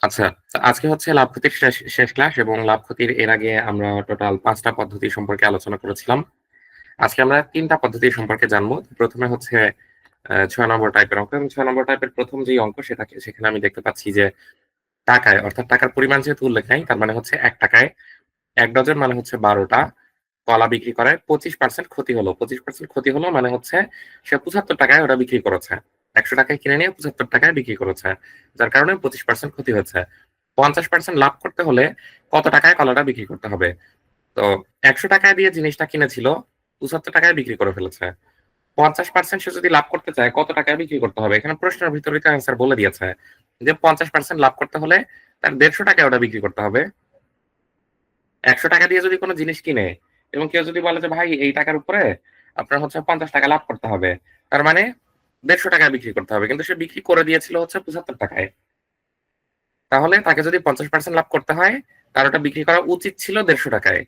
আচ্ছা, তো আজকে হচ্ছে লাভ ক্ষতির শেষ শেষ ক্লাস এবং লাভ ক্ষতির এর আগে আমরা টোটাল ৫ টা পদ্ধতি সম্পর্কে আলোচনা করেছিলাম। আজকে আমরা ৩ টা পদ্ধতি সম্পর্কে জানবো। ১ম এ হচ্ছে ৬ নম্বর টাইপের অঙ্ক এবং ৬ নম্বর টাইপের ১ম যেই অঙ্ক সেখানে আমি দেখতে পাচ্ছি যে টাকায় অর্থাৎ টাকার পরিমাণ যেহেতু উল্লেখ নাই তার মানে হচ্ছে ৳১ ১ ডজন মানে হচ্ছে ১২ টা কলা বিক্রি করায় ২৫% ক্ষতি হলো। ২৫% ক্ষতি হলো মানে হচ্ছে সে ৳৭৫ ওটা বিক্রি করেছে। ৳১০০ কিনে নিয়ে ৳৭৫ বিক্রি করেছে। যার কারণে ২৫% ক্ষতি হয়েছে। ৫০% লাভ করতে হলে কত টাকায় কলাটা বিক্রি করতে হবে? তো ৳১০০ দিয়ে জিনিসটা কিনেছিল, ৳৭৫ বিক্রি করে ফেলেছে। ৫০% সে যদি লাভ করতে চায় কত টাকায় বিক্রি করতে হবে? এখানে প্রশ্নের ভিতরেই তো অ্যান্সার বলে দিয়েছে। যে ৫০% লাভ করতে হলে তার ৳১৫০ ওটা বিক্রি করতে হবে। ৳১০০ দিয়ে যদি কোন জিনিস কিনে এবং কেউ যদি বলে যে, "ভাই এই টাকার উপরে আপনার হচ্ছে ৳৫০ লাভ করতে হবে।" তার মানে ৳১৫০ বিক্রি করতে হবে। কিন্তু সে বিক্রি করে দিয়েছিল হচ্ছে ৳৭৫ য়। তাহলে তাকে যদি ৫০% লাভ করতে হয়, তার ওটা বিক্রি করা উচিত ছিল ৳১৫০ য়।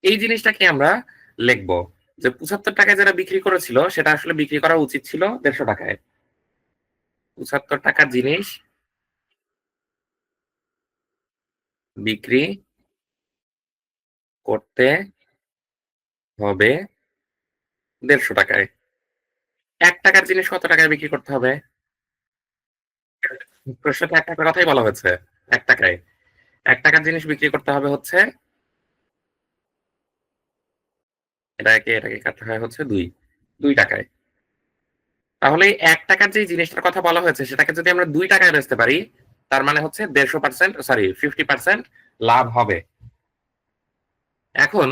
এই জিনিসটাকে আমরা লিখব যে ৳৭৫ যেটা বিক্রি করেছিল সেটা আসলে বিক্রি করা উচিত ছিল ৳১৫০ য়। ৳৭৫ জিনিস বিক্রি করতে হবে ৳১৫০ য়। ৳১ জিনিস কত টাকায় বিক্রি করতে হবে? প্রশ্নে ৳১ কথাই বলা হয়েছে। ৳১ য়। ৳১ জিনিস বিক্রি করতে হবে হচ্ছে এটাকে কাটতে হয় হচ্ছে ২। ৳২ য়। তাহলে এই ৳১ যেই জিনিসটার কথা বলা হয়েছে সেটাকে যদি আমরা ৳২ য় বেচতে পারি, তার মানে হচ্ছে ১৫০% সরি 50% লাভ হবে। এখন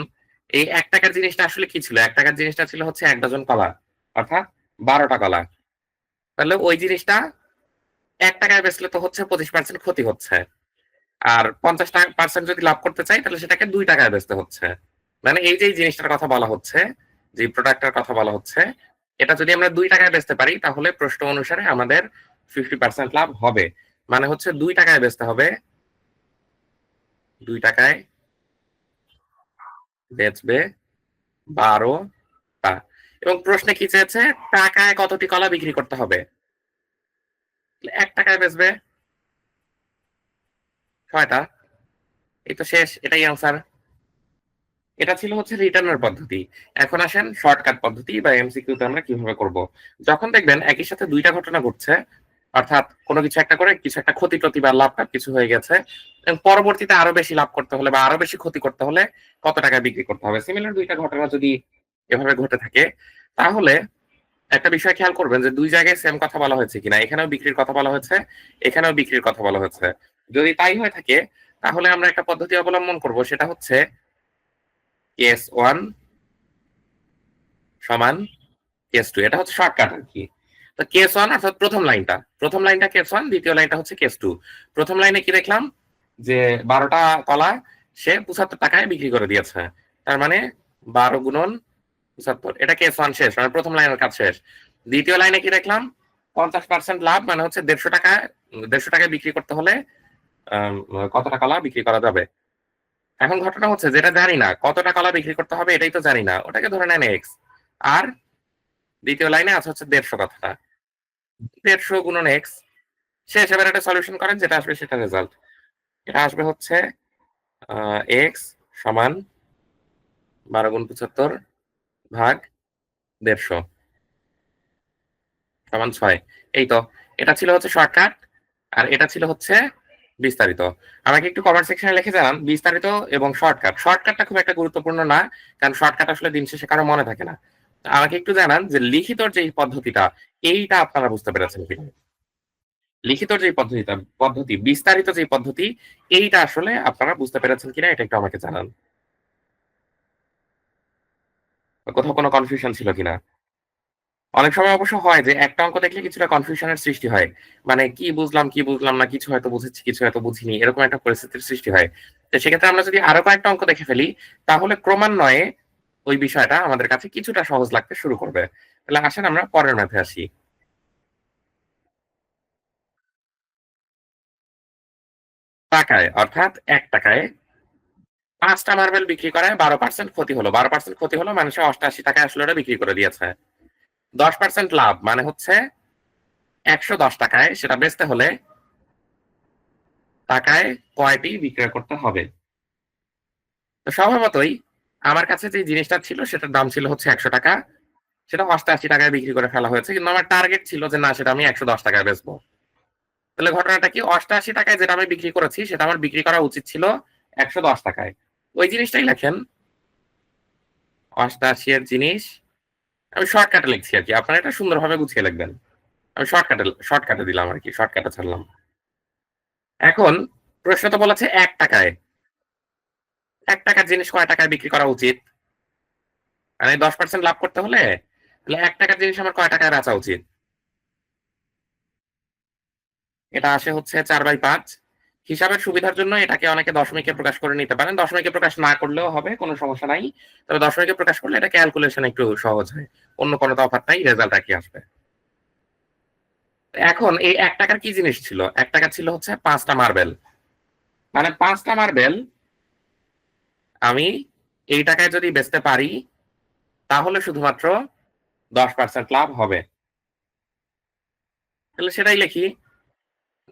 এই ৳১ জিনিসটা আসলে কি ছিল? ৳১ জিনিসটা ছিল হচ্ছে ১ ডজন কলা। অর্থাৎ ১২ টা কলা। তাহলে ওই জিনিসটা ৳১ য় বেচলে তো হচ্ছে ২৫% ক্ষতি হচ্ছে। আর ৫০% যদি লাভ করতে চাই তাহলে সেটাকে ৳২ য় বেচতে হচ্ছে। মানে এই যে এই জিনিসটার কথা বলা হচ্ছে, যে প্রোডাক্টটার কথা বলা হচ্ছে, এটা যদি আমরা ৳২ য় বেচতে পারি তাহলে প্রশ্ন অনুসারে আমাদের 50% লাভ হবে। মানে হচ্ছে ৳২ য় বেচতে হবে, ৳২ য় বেচবে ১২ টা। এবং প্রশ্নে কি চেয়েছে? টাকায় কতটি কলা বিক্রি করতে হবে? ৳১ য় বেচবে ৬ টা। এই তো শেষ। এটাই আনসার। এটা ছিল হচ্ছে রিটার্নের পদ্ধতি। এখন আসেন শর্টকাট পদ্ধতি বা এমসিকিউ তে আমরা কিভাবে করব। যখন দেখবেন একই সাথে ২ টা ঘটনা ঘটছে, অর্থাৎ কোন কিছু একটা করে কিছু একটা ক্ষতি-টতি বা লাভ-টাভ কিছু হয়ে গেছে এবং পরবর্তীতে আরো বেশি লাভ করতে হলে বা আরো বেশি ক্ষতি করতে হলে কত টাকায় বিক্রি করতে হবে। সিমিলার ২ টা ঘটনা যদি এভাবে ঘটে থাকে, তাহলে একটা বিষয় খেয়াল করবেন যে ২ জায়গায় সেম কথা বলা হয়েছে কিনা। এখানেও বিক্রির কথা বলা হয়েছে, এখানেও বিক্রির কথা বলা হয়েছে। যদি তাই হয়ে থাকে, তাহলে আমরা একটা পদ্ধতি অবলম্বন করব সেটা হচ্ছে কেস 1 সমান কেস 2 এটা হচ্ছে শর্টকাট আরকি। তো কেস 1 অর্থাৎ প্রথম লাইনটা কেস 1 দ্বিতীয় লাইনটা হচ্ছে কেস 2। প্রথম লাইনে কি দেখলাম? যে ১২ টা কলা সে ৳৭৫ য় বিক্রি করে দিয়েছে। তার মানে ১২ গুণন ৭৫ এটা কেস 1 শেষ। মানে প্রথম লাইনের কাজ শেষ। দ্বিতীয় লাইনে কি দেখলাম? ৫০% লাভ মানে হচ্ছে ৳১৫০ য় বিক্রি করতে হলে আম কতটা কলা বিক্রি করা যাবে। এখন ঘটনা হচ্ছে যেটা জানি না, কতটা কলা বিক্রি করতে হবে এটাই তো জানি না। ওটাকে ধরে নেন এক্স। আর দ্বিতীয় লাইনে আছে হচ্ছে ১৫০ কথাটা। ১৫০ গুণন এক্স। শেষ এবার একটা সলিউশন করেন যেটা আসবে সেটা রেজাল্ট। এটা আসবে হচ্ছে আ এক্স সমান ১২ গুণ ৭৫ ভাগ ১৫০ সমান ৬। এই তো। এটা ছিল হচ্ছে শর্টকাট আর এটা ছিল হচ্ছে বিস্তারিত। আমাকে একটু কমেন্ট সেকশনে লিখে জানান বিস্তারিত এবং শর্টকাট। শর্টকাটটা খুব একটা গুরুত্বপূর্ণ না। কারণ শর্টকাট আসলে দিন শেষে কারো মনে থাকে না। তো আমাকে একটু জানান যে লিখিত যেই পদ্ধতিটা এইটা আপনারা বুঝতে পেরেছেন কিনা? লিখিত যে পদ্ধতি, বিস্তারিত যে পদ্ধতি, এইটা আসলে আপনারা বুঝতে পেরেছেন কিনা এটা একটু আমাকে জানান। কোথাও কোনো কনফিউশন ছিল কিনা? অনেক সময় অবশ্য হয় যে একটা অঙ্ক দেখলে কিছুটা কনফিউশন এর সৃষ্টি হয়। মানে কি বুঝলাম না, কিছু হয়তো বুঝেছি, কিছু হয়তো বুঝিনি। এরকম একটা পরিস্থিতির সৃষ্টি হয়। তো সেক্ষেত্রে আমরা যদি আরো কয়েকটা অঙ্ক দেখে ফেলি, তাহলে ক্রমান্বয়ে ওই বিষয়টা আমাদের কাছে কিছুটা সহজ লাগতে শুরু করবে। তাহলে আসেন আমরা পরের ম্যাথে আসি। টাকায় অর্থাৎ ৳১ য় ৫ টা মার্বেল বিক্রি করায় ১২% ক্ষতি হলো। ১২% ক্ষতি হলো মানে সে ৳৮৮ আসলে ওটা বিক্রি করে দিয়েছে। ১০% লাভ মানে হচ্ছে ৳১১০ য় সেটা বেচতে হলে টাকায় কয়টি বিক্রয় করতে হবে? তো স্বভাবতই আমার কাছে যে জিনিসটা ছিল সেটার দাম ছিল হচ্ছে ১০০ টাকা। সেটা ৮৮ টাকায় বিক্রি করে ফেলা হয়েছে। কিন্তু আমার টার্গেট ছিল যে না সেটা আমি ১১০ টাকায় বেচবো। তাহলে ঘটনাটা কি ৮৮ টাকায় যেটা আমি বিক্রি করেছি সেটা আমার বিক্রি করা উচিত ছিল ১১০ টাকায়। ওই জিনিসটাই লেখেন ৮৮ এর জিনিস আমি শর্টকাটে লিখছি আরকি। আপনারা এটা সুন্দরভাবে গুছিয়ে লিখবেন। আমি শর্টকাটে দিলাম আরকি। শর্টকাটে ছাড়লাম। এখন প্রশ্ন তো বলেছে ৳১ ৳১ জিনিস কয় টাকায় বিক্রি করা উচিত? মানে ১০% লাভ করতে হলে তাহলে ৳১ জিনিস আমার কয় টাকায় বেচা উচিত? এটা আসে হচ্ছে ৪/৫। হিসাবের সুবিধার জন্য এটাকে অনেকে দশমিকে প্রকাশ করে নিতে পারেন। দশমিকে প্রকাশ না করলেও হবে, কোন সমস্যা নাই। তবে দশমিকে প্রকাশ করলে এটা ক্যালকুলেশন একটু সহজ হয়। অন্য কোন তফাৎ নাই, রেজাল্ট একই আসবে। এখন এই ৳১ কি জিনিস ছিল? ৳১ ছিল হচ্ছে ৫ টা মার্বেল। মানে ৫ টা মার্বেল আমি এই টাকায় যদি বেচতে পারি, তাহলে শুধুমাত্র ১০% লাভ হবে। তাহলে সেটাই লিখি।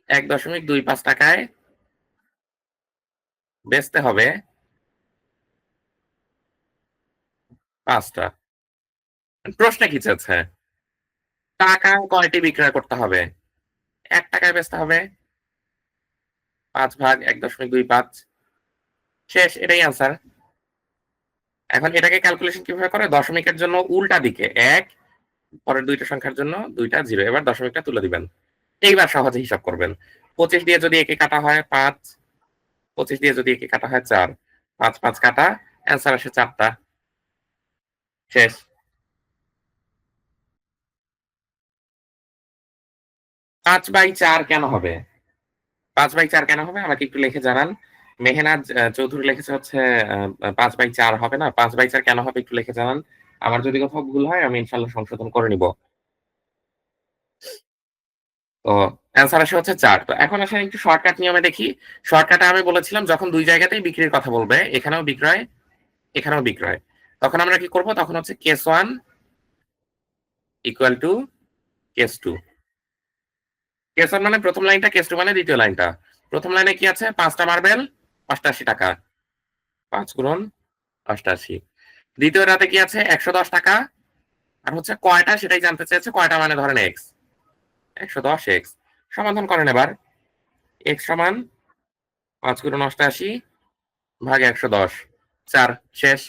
৳১.২৫ বেচতে হবে ৫ টা। প্রশ্নে কি চেয়েছে? টাকায় কয়টি বিক্রয় করতে হবে? ৳১ বেচতে হবে। ৫ ভাগ ১.২৫ শেষ, এটাই আনসার। এখন এটাকে ক্যালকুলেশন কিভাবে করে? দশমিকের জন্য উল্টা দিকে ১, পরের ২ টা সংখ্যার জন্য ২ টা 0। এবার দশমিকটা তুলে দিবেন। এইবার সহজে হিসাব করবেন। ২৫ দিয়ে যদি একে কাটা হয় ৫, ২৫ দিয়ে যদি একে কাটা হয় ৪, ৫, ৫ কাটা, অ্যান্সার আসে ৪ টা। শেষ। ৫/৪ কেন হবে? ৫/৪ কেন হবে? আমাকে একটু লিখে জানান। মেহনাজ চৌধুরী লিখেছে হচ্ছে আ ৫/৪ হবে না? ৫/৪ কেন হবে একটু লিখে জানান। আমার যদি কোথাও ভুল হয় আমি ইনশাআল্লাহ সংশোধন করে নিব। তো অ্যান্সার আসে হচ্ছে ৪। তো এখন আসেন একটু শর্টকাট নিয়মে দেখি। শর্টকাটে আমি বলেছিলাম যখন ২ জায়গাতেই বিক্রির কথা বলবে, এখানেও বিক্রয়, এখানেও বিক্রয়। তখন আমরা কি করব? তখন হচ্ছে case 1 equal to case 2। Case 1 মানে ১ম লাইনটা, কেস 2 মানে ২য় লাইনটা। ১ম লাইনে কি আছে? ৫ টা মার্বেল, ৳৮৮। ৫ গুণন ৮৮। ২য় টাতে কি আছে? ৳১১০ আর হচ্ছে কয়টা সেটাই জানতে চেয়েছে। কয়টা মানে ধরেন এক্স। ১১০ সমাধান করেন এবার। এক্স সমান ৫ গুণন ৮৮ ভাগ ১১০ ৪ শেষ।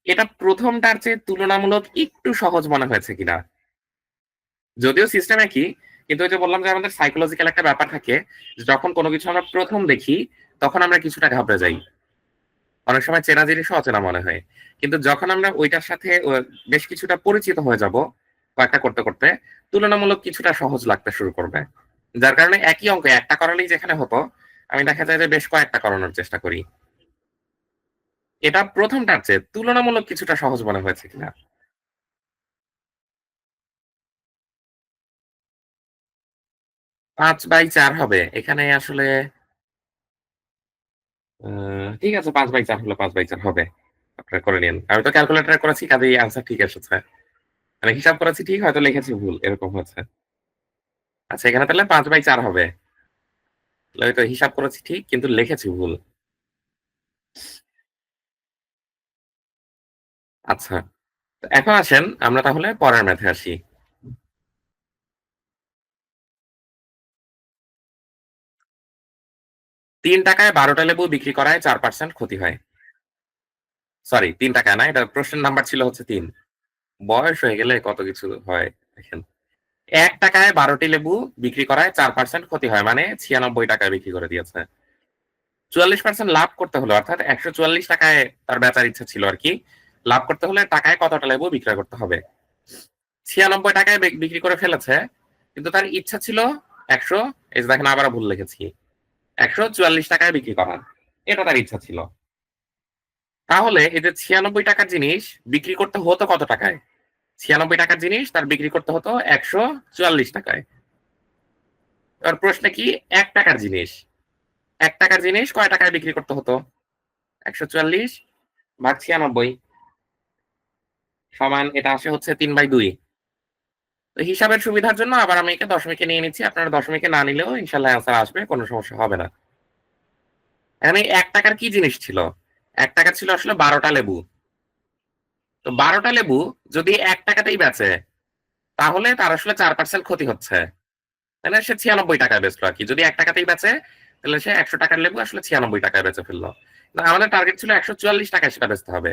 এটা প্রথমটার চেয়ে তুলনামূলক একটু সহজ মনে হয়েছে কিনা? যদিও সিস্টেম একই, কিন্তু ওই যে বললাম যে আমাদের সাইকোলজিক্যাল একটা ব্যাপার থাকে যে যখন কোন কিছু আমরা ১ম দেখি তখন আমরা কিছুটা ঘাবড়ে যাই। অনেক সময় চেনা জিনিসও অচেনা মনে হয়। কিন্তু যখন আমরা ওইটার সাথে বেশ কিছুটা পরিচিত হয়ে যাব কয়েকটা করতে, করতে তুলনামূলক কিছুটা সহজ লাগতে শুরু করবে। যার কারণে একই অঙ্ক একটা করালেই যেখানে হতো, আমি দেখা যায় যে বেশ কয়েকটা করানোর চেষ্টা করি। এটা ১ম টার চেয়ে তুলনামূলক কিছুটা সহজ মনে হয়েছে কিনা? ৫/৪ হবে। এখানে আসলে আ ঠিক আছে ৫/৪ হলে ৫/৪ হবে। আপনারা করে নিয়েন। আমি তো ক্যালকুলেটরে করেছি কাজেই আনসার ঠিক এসেছে। মানে হিসাব করেছি ঠিক হয়তো লিখেছি ভুল। এরকম হয়েছে। আচ্ছা এখানে তাহলে ৫/৪ হবে। তাহলে ওই তো হিসাব করেছি ঠিক কিন্তু লিখেছি ভুল। আচ্ছা। তো এখন আসেন আমরা তাহলে পরের ম্যাথে আসি। ৳৩ য় ১২ টা লেবু বিক্রি করায় ৪% ক্ষতি হয়। সরি ৳৩ না এটা প্রশ্নের নাম্বার ছিল হচ্ছে ৩। বয়স হয়ে গেলে কত কিছু হয় দেখেন। ৳১ য় ১২ টি লেবু বিক্রি করায় ৪% ক্ষতি হয়। মানে ৳৯৬ বিক্রি করে দিয়েছে। ৪৪% লাভ করতে হলে অর্থাৎ ৳১৪৪ য় তার বেচার ইচ্ছা ছিল আরকি। লাভ করতে হলে টাকায় কতটা লেবু বিক্রয় করতে হবে? ৳৯৬ য় বিক্রি করে ফেলেছে। কিন্তু তার ইচ্ছা ছিল ১০০ এই যে দেখেন আবারও ভুল লিখেছি। ৳১৪৪ য় বিক্রি করার। এটা তার ইচ্ছা ছিল। তাহলে এই যে ৳৯৬ র জিনিস বিক্রি করতে হতো কত টাকায়? ৳৯৬ র জিনিস তার বিক্রি করতে হতো ৳১৪৪ য়। এবার প্রশ্নে কি ৳১ র জিনিস। ৳১ র জিনিস কয় টাকায় বিক্রি করতে হতো? ১৪৪ ভাগ ৯৬ সমান এটা আসে হচ্ছে ৩/২। তো হিসাবের সুবিধার জন্য আবার আমি একে দশমিকে নিয়ে নিচ্ছি। আপনারা দশমিকে না নিলেও ইনশাল্লাহ অ্যান্সার আসবে, কোনো সমস্যা হবে না। এখন এই ১ টাকার কি জিনিস ছিল? ১ টাকা ছিল আসলে ১২টা লেবু। তো ১২টা লেবু যদি ১ টাকাতেই বেচে, তাহলে তার আসলে ৪% ক্ষতি হচ্ছে। তাহলে সে ৯৬ টাকায় বেচলো আরকি। যদি ১ টাকাতেই বেচে, তাহলে সে ১০০ টাকার লেবু আসলে ৯৬ টাকায় বেচে ফেললো। না, আমাদের টার্গেট ছিল ১৪৪ টাকায় সেটা বেচতে হবে।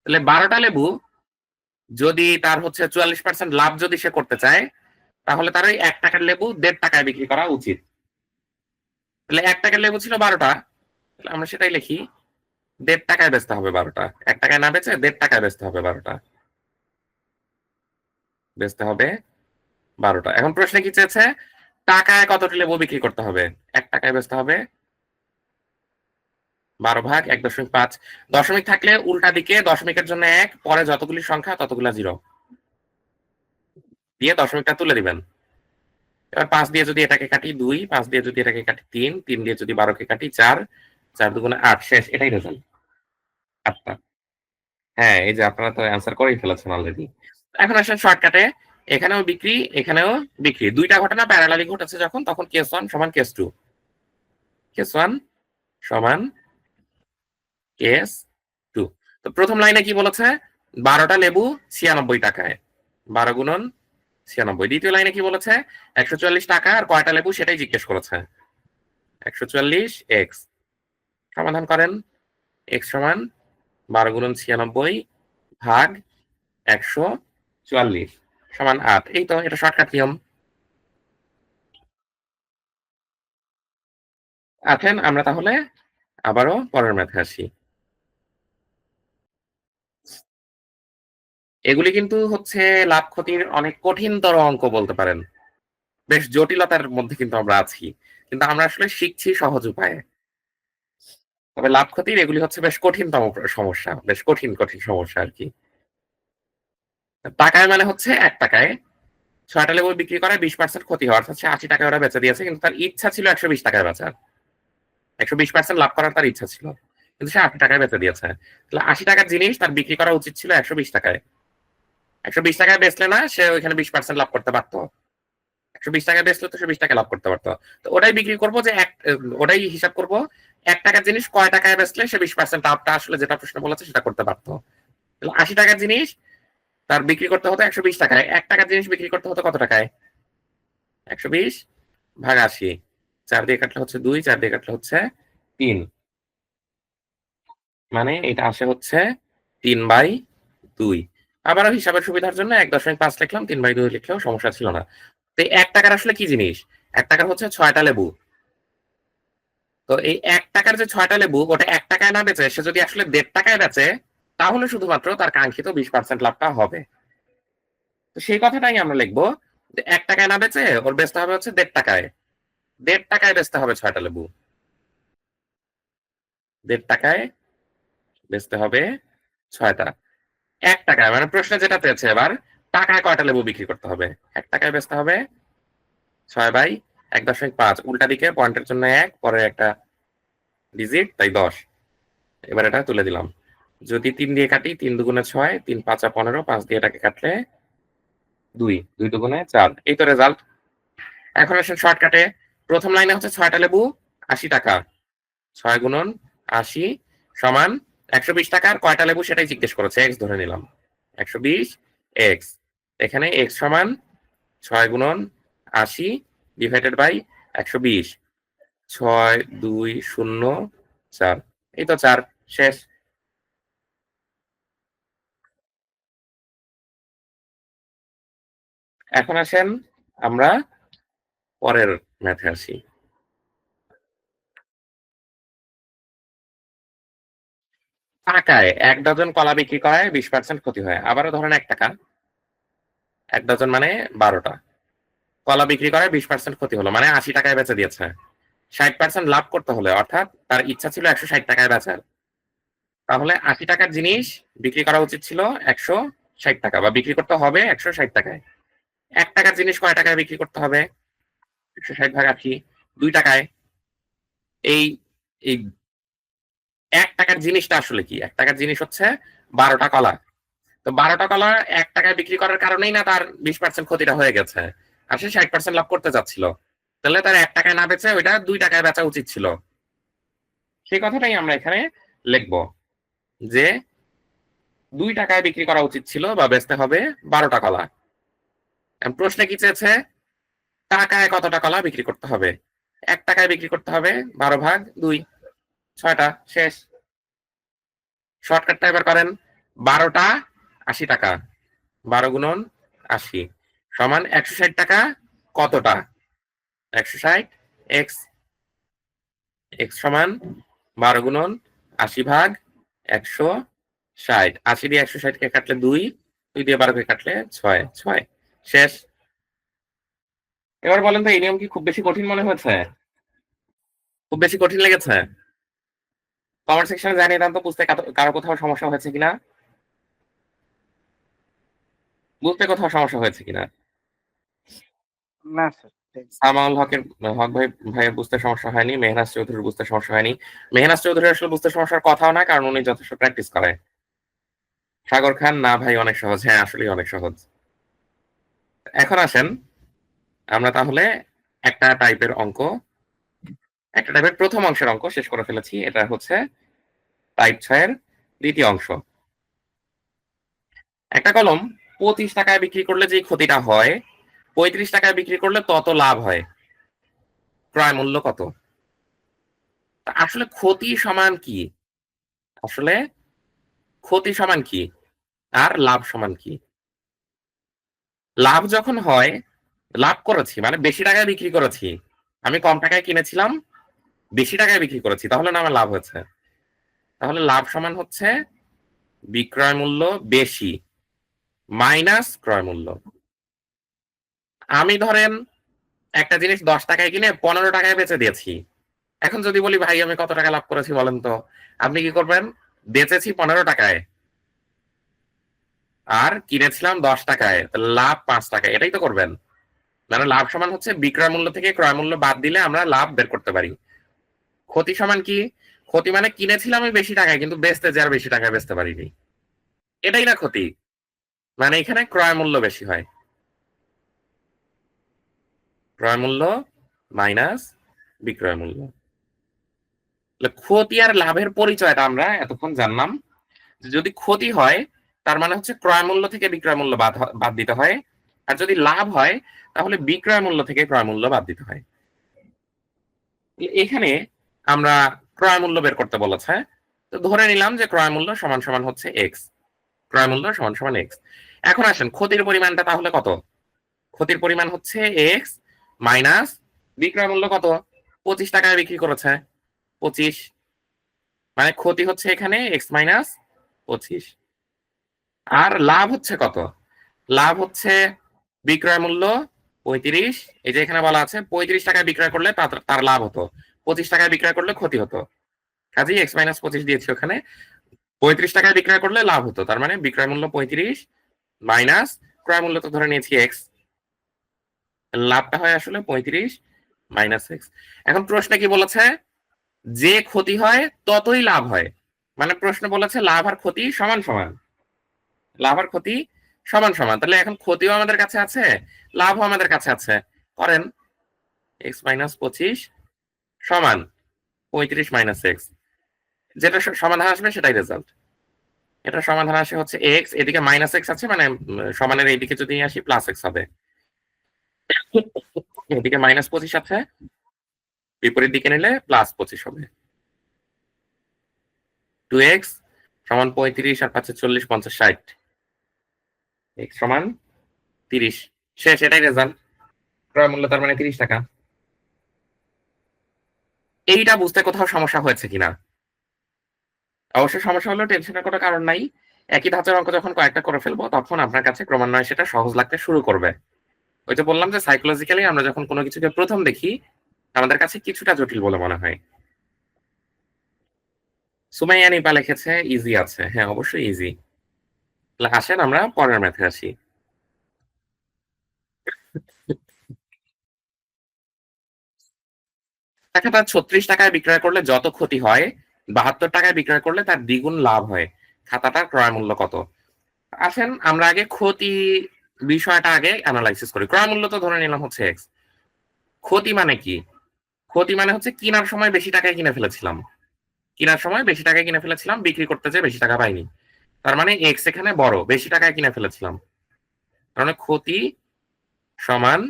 তাহলে ১২টা লেবু যদি তার হচ্ছে ৪৪% লাভ যদি সে করতে চায়, তাহলে তার ওই ১ টাকার লেবু ১.৫ টাকায় বিক্রি করা উচিত। তাহলে ১ টাকার লেবু ছিল ১২টা। তাহলে আমরা সেটাই লিখি। ১.৫ টাকায় বেচতে হবে ১২টা। ১ টাকায় না বেচে ১.৫ টাকায় বেচতে হবে ১২টা। বেচতে হবে ১২টা। এখন প্রশ্নে কি চেয়েছে? টাকায় কতটি লেবু বিক্রি করতে হবে? ১ টাকায় বেচতে হবে ১২ ভাগ ১.৫। দশমিক থাকলে উল্টা দিকে দশমিকের জন্য ১, পরে যতগুলি সংখ্যা ততগুলা ০ দিয়ে দশমিকটা তুলে দিবেন। এবার ৫ দিয়ে যদি এটাকে কাটি ২, ৫ দিয়ে যদি এটাকে কাটি ৩, ৩ দিয়ে যদি ১২ কে কাটি ৪, ৪ দুগুণে ৮, শেষ। এটাই রেজাল্ট। ৮ টা। হ্যাঁ, এই যে আপনারা তো অ্যান্সার করেই ফেলেছেন অলরেডি। এখন আসেন শর্টকাটে। এখানেও বিক্রি, এখানেও বিক্রি। ২ টা ঘটনা প্যারালালি ঘটেছে যখন, তখন কেস 1 সমান কেস 2। কেস 1 সমান কেস 2। তো প্রথম লাইনে কি বলেছে? ১২টা লেবু ৯৬ টাকায়। ১২ গুণন ৯৬। দ্বিতীয় লাইনে কি বলেছে? ১৪৪ টাকা আর কয়টা লেবু সেটাই জিজ্ঞেস করেছে। ১৪৪ এক্স। সমাধান করেন। এক্স সমান ১২ গুণন ৯৬ ভাগ ১৪৪ সমান ৮। এই তো, এটা শর্টকাট নিয়ম। আছেন, আমরা তাহলে আবারও পরের ম্যাথে আসি। এগুলি কিন্তু হচ্ছে লাভ ক্ষতির অনেক কঠিনতর অঙ্ক বলতে পারেন। বেশ জটিলতার মধ্যে কিন্তু আমরা আছি। কিন্তু আমরা আসলে শিখছি সহজ উপায়ে। তবে লাভ ক্ষতির এগুলি হচ্ছে বেশ কঠিনতম সমস্যা। বেশ কঠিন সমস্যা আরকি। টাকায় মানে হচ্ছে ১ টাকায় ৬ টা লেবু বিক্রি করায় ২০% ক্ষতি হয়। অর্থাৎ সে ৮০ টাকায় ওরা বেচে দিয়েছে। কিন্তু তার ইচ্ছা ছিল ১২০ টাকায় বেচার। ১২০% লাভ করার তার ইচ্ছা ছিল। কিন্তু সে ৮০ টাকায় বেচে দিয়েছে। তাহলে ৮০ টাকার জিনিস তার বিক্রি করা উচিত ছিল ১২০ টাকায়। ১২০ টাকায় বেচলে না সে ওইখানে ২০% লাভ করতে পারত। ১২০ টাকায় বেচলে তো সে ২০ টাকায় লাভ করতে পারত। তো ওটাই বিক্রি করব যে ওটাই হিসাব করব। ১ টাকার জিনিস কয় টাকায় বেচলে সে ২০% লাভটা আসলে যেটা প্রশ্ন বলেছে সেটা করতে পারত। তাহলে ৮০ টাকার জিনিস তার বিক্রি করতে হতো ১২০ টাকায়। ১ টাকার জিনিস বিক্রি করতে হতো কত টাকায়? ১২০ ভাগ ৮০। ৪ দিয়ে কাটলে হচ্ছে ২, ৪ দিয়ে কাটলে হচ্ছে ৩। মানে এটা আসে হচ্ছে ৩/২। আবারও হিসাবের সুবিধার জন্য ১.৫ লিখলাম, ৩/২ লিখলেও সমস্যা ছিল না। তো এই ১ টাকার আসলে কি জিনিস? ১ টাকার হচ্ছে ৬ টা লেবু। তো এই ১ টাকার যে ৬ টা লেবু ওটা ১ টাকায় না বেচে সে যদি আসলে ১.৫ টাকায় বেচে, তাহলে শুধুমাত্র তার কাঙ্ক্ষিত ২০% লাভটা হবে। তো সেই কথাটাই আমরা লিখবো যে ১ টাকায় না বেচে ওর বেচতে হবে হচ্ছে ১.৫ টাকায়। ১.৫ টাকায় বেচতে হবে ৬ টা লেবু। ১.৫ টাকায় বেচতে হবে ৬ টা। ১ টাকায় মানে প্রশ্নে যেটা পেয়েছে এবার, টাকায় কয়টা লেবু বিক্রি করতে হবে? ১ টাকায় বেচতে হবে ৬/১.৫। উল্টা দিকে পয়েন্টের জন্য ১, পরে একটা ডিজিট, তাই ১০। এবার এটা তুলে দিলাম। যদি ৩ দিয়ে কাটি ৩ দুগুণে ৬, ৩ ৫ ১৫, ৫ দিয়ে এটাকে কাটলে ২, ২ দুগুণে ৪। এই তো রেজাল্ট। এখন আসেন শর্টকাটে। প্রথম লাইনে হচ্ছে ৬ টা লেবু ৮০ টাকা। ৬ গুণন ৮০ সমান ১২০ টাকার কয়টা লেবু সেটাই জিজ্ঞেস করেছে। এক্স ধরে নিলাম। ১২০ এক্স। এখানে এক্স সমান ৬ গুণন ৮০ ডিভাইডেড বাই ১২০। ৬, ২, ০, ৪। এই তো ৪, শেষ। এখন আসেন আমরা পরের ম্যাথে আসি। টাকায় ১ ডজন কলা বিক্রি করায় ২০% ক্ষতি হয়। আবারও ধরেন ১ টাকা। ১ ডজন মানে ১২ টা। কলা বিক্রি করায় ২০% ক্ষতি হলো। মানে ৮০ টাকায় বেচে দিয়েছে। ৬০% লাভ করতে হলে, অর্থাৎ তার ইচ্ছা ছিল ১৬০ টাকায় বেচার। তাহলে ৮০ টাকার জিনিস বিক্রি করা উচিত ছিল ১৬০ টাকা, বা বিক্রি করতে হবে ১৬০ টাকায়। ১ টাকার জিনিস কয় টাকায় বিক্রি করতে হবে? ১৬০ ভাগ ৮০, ২ টাকায়। এই এই ১ টাকার জিনিসটা আসলে কি? ১ টাকার জিনিস হচ্ছে ১২ টা কলা। তো 12টা কলা 1 টাকায় বিক্রি করার কারণেই না তার 20% ক্ষতিটা হয়ে গেছে, আর সে 60% লাভ করতে যাচ্ছিল। তাহলে তার 1 টাকায় না বেচে ওইটা 2 টাকায় বেচা উচিত ছিল। সেই কথাটাই আমরা এখানে লিখবো যে 2 টাকায় বিক্রি করা উচিত ছিল বা বেচতে হবে 12টা কলা। প্রশ্নে কি চেয়েছে? টাকায় কতটা কলা বিক্রি করতে হবে? 1 টাকায় বিক্রি করতে হবে 12/2, 6টা, শেষ। শর্টকাটটা এবার করেন। 12টা 80 টাকা, 12 গুণন 80 সমান 160 টাকা। কতটা? 160 এক্স, এক্স সমান 12 গুণন 80/160। 80 দিয়ে 160 কে কাটলে 2, 2 দিয়ে 12 কে কাটলে 6, 6, শেষ। এবার বলেন তো এই নিয়ম কি খুব বেশি কঠিন মনে হয়েছে? খুব বেশি কঠিন লেগেছে? কমেন্ট সেকশনে জানিয়ে দেন তো বুঝতে কারো কোথাও সমস্যা হয়েছে কিনা, বুঝতে কোথাও সমস্যা হয়েছে কিনা। না স্যার। সামাউল হকের হক ভাই ভাইয়ের বুঝতে সমস্যা হয়নি, মেহনাজ চৌধুরীর বুঝতে সমস্যা হয়নি। মেহনাজ চৌধুরী আসলে বুঝতে সমস্যার কথাও না, কারণ উনি যথেষ্ট প্র্যাকটিস করে। সাগর খান না ভাই অনেক সহজ, হ্যাঁ আসলেই অনেক সহজ। এখন আসেন আমরা তাহলে একটা টাইপের অঙ্ক, একটা টাইপের প্রথম অংশের অঙ্ক শেষ করে ফেলেছি। এটা হচ্ছে টাইপ 6 এর দ্বিতীয় অংশ। একটা কলম 25 টাকায় বিক্রি করলে যে ক্ষতিটা হয়, 35 টাকায় বিক্রি করলে তত লাভ হয়। ক্রয় মূল্য কত? তা আসলে ক্ষতি সমান কি? আসলে ক্ষতি সমান কি আর লাভ সমান কি? লাভ যখন হয়, লাভ করেছি মানে বেশি টাকায় বিক্রি করেছি, আমি কম টাকায় কিনেছিলাম, বেশি টাকায় বিক্রি করেছি, তাহলে না আমার লাভ হয়েছে। তাহলে লাভ সমান হচ্ছে বিক্রয় মূল্য বেশি মাইনাস ক্রয় মূল্য। আমি ধরেন একটা জিনিস 10 টাকায় কিনে 15 টাকায় বেচে দিয়েছি। এখন যদি বলি ভাই আমি কত টাকা লাভ করেছি বলেন তো, আপনি কি করবেন? বেচেছি 15 টাকায় আর কিনেছিলাম 10 টাকায়, লাভ 5 টাকায়, এটাই তো করবেন। মানে লাভ সমান হচ্ছে বিক্রয় মূল্য থেকে ক্রয় মূল্য বাদ দিলে আমরা লাভ বের করতে পারি। ক্ষতি সমান কি? ক্ষতি মানে কিনেছিলাম আমি বেশি টাকায় কিন্তু বেচতে যে আর বেশি টাকায় বেচতে পারিনি, এটাই না ক্ষতি। মানে এখানে ক্রয় মূল্য বেশি হয়, ক্রয় মূল্য মাইনাস বিক্রয় মূল্য। ক্ষতি আর লাভের পরিচয়টা আমরা এতক্ষণ জানলাম। যদি ক্ষতি হয় তার মানে হচ্ছে ক্রয় মূল্য থেকে বিক্রয় মূল্য বাদ দিতে হয়, আর যদি লাভ হয় তাহলে বিক্রয় মূল্য থেকে ক্রয় মূল্য বাদ দিতে হয়। এখানে আমরা ক্রয় মূল্য বের করতে বলেছে, তো ধরে নিলাম যে ক্রয় মূল্য সমান সমান হচ্ছে এক্স, ক্রয় মূল্য সমান সমান এক্স। এখন আসেন ক্ষতির পরিমাণটা তাহলে কত? ক্ষতির পরিমাণ হচ্ছে এক্স মাইনাস বিক্রয় মূল্য কত? 25 টাকায় বিক্রি করেছে, 25, মানে ক্ষতি হচ্ছে এখানে এক্স মাইনাস 25। আর লাভ হচ্ছে কত? লাভ হচ্ছে বিক্রয় মূল্য 35, এই যে এখানে বলা আছে 35 টাকায় বিক্রয় করলে তার লাভ হতো, 25 টাকায় বিক্রয় করলে ক্ষতি হতো। কাজেই এক্স মাইনাস 25 দিয়েছি ওখানে। 35 টাকায় বিক্রয় করলে লাভ হতো, তার মানে বিক্রয় মূল্য 35 মাইনাস ক্রয় মূল্য তো ধরে নিয়েছি এক্স, লাভটা হয় আসলে 35 মাইনাস এক্স। এখন প্রশ্নে কি বলেছে? যে ক্ষতি হয় ততই লাভ হয়। মানে প্রশ্ন বলেছে লাভ আর ক্ষতি সমান সমান, লাভ আর ক্ষতি সমান সমান। তাহলে এখন ক্ষতিও আমাদের কাছে আছে, লাভও আমাদের কাছে আছে। করেন এক্স মাইনাস 25 সমান 35 মাইনাস এক্স, যেটা সমাধান আসবে সেটাই রেজাল্ট। এটা সমাধান আসে হচ্ছে এক্স, এদিকে মাইনাস এক্স আছে মানে সমানের এইদিকে যদি আসি প্লাস এক্স হবে, এদিকে মাইনাস 25 আছে, বিপরীত দিকে নিলে প্লাস 25 হবে। 2x সমান 35 আর 5 40, 50, 60, x সমান 30, শেষ। এটাই রেজাল্ট। ক্রয় মূল্য তার মানে 30 টাকা। এইটা বুঝতে কোথাও সমস্যা হয়েছে কিনা? অবশ্যই সমস্যা হলেও টেনশনের কোনো কারণ নাই। একই ধাঁচের অঙ্ক যখন কয়েকটা করে ফেলবো তখন আপনার কাছে ক্রমান্বয়ে সেটা সহজ লাগতে শুরু করবে। ওই যে বললাম যে সাইকোলজিক্যালি আমরা যখন কোনো কিছুকে প্রথম দেখি আমাদের কাছে কিছুটা জটিল বলে মনে হয়। সুমাইয়া নিপা লিখেছে ইজি আছে, হ্যাঁ অবশ্যই ইজি। আসেন আমরা পরের ম্যাথে আসি। টাকাটা 36 টাকায় বিক্রয় করলে যত ক্ষতি হয় 72 টাকায় বিক্রয় করলে তার দ্বিগুণ লাভ হয়, খাতাটার ক্রয় মূল্য কত? আসেন আমরা আগে ক্ষতি বিষয়টা আগে অ্যানালাইসিস করি। ক্রয় মূল্য তো ধরে নিলাম হচ্ছে এক্স। ক্ষতি মানে কি? ক্ষতি মানে হচ্ছে কিনার সময় বেশি টাকায় কিনে ফেলেছিলাম। কিনার সময় বেশি টাকায় কিনে ফেলেছিলাম, বিক্রি করতে যেয়ে বেশি টাকা পাইনি। তার মানে এক্স এখানে বড়, বেশি টাকায় কিনে ফেলেছিলাম। তার মানে ক্ষতি সমান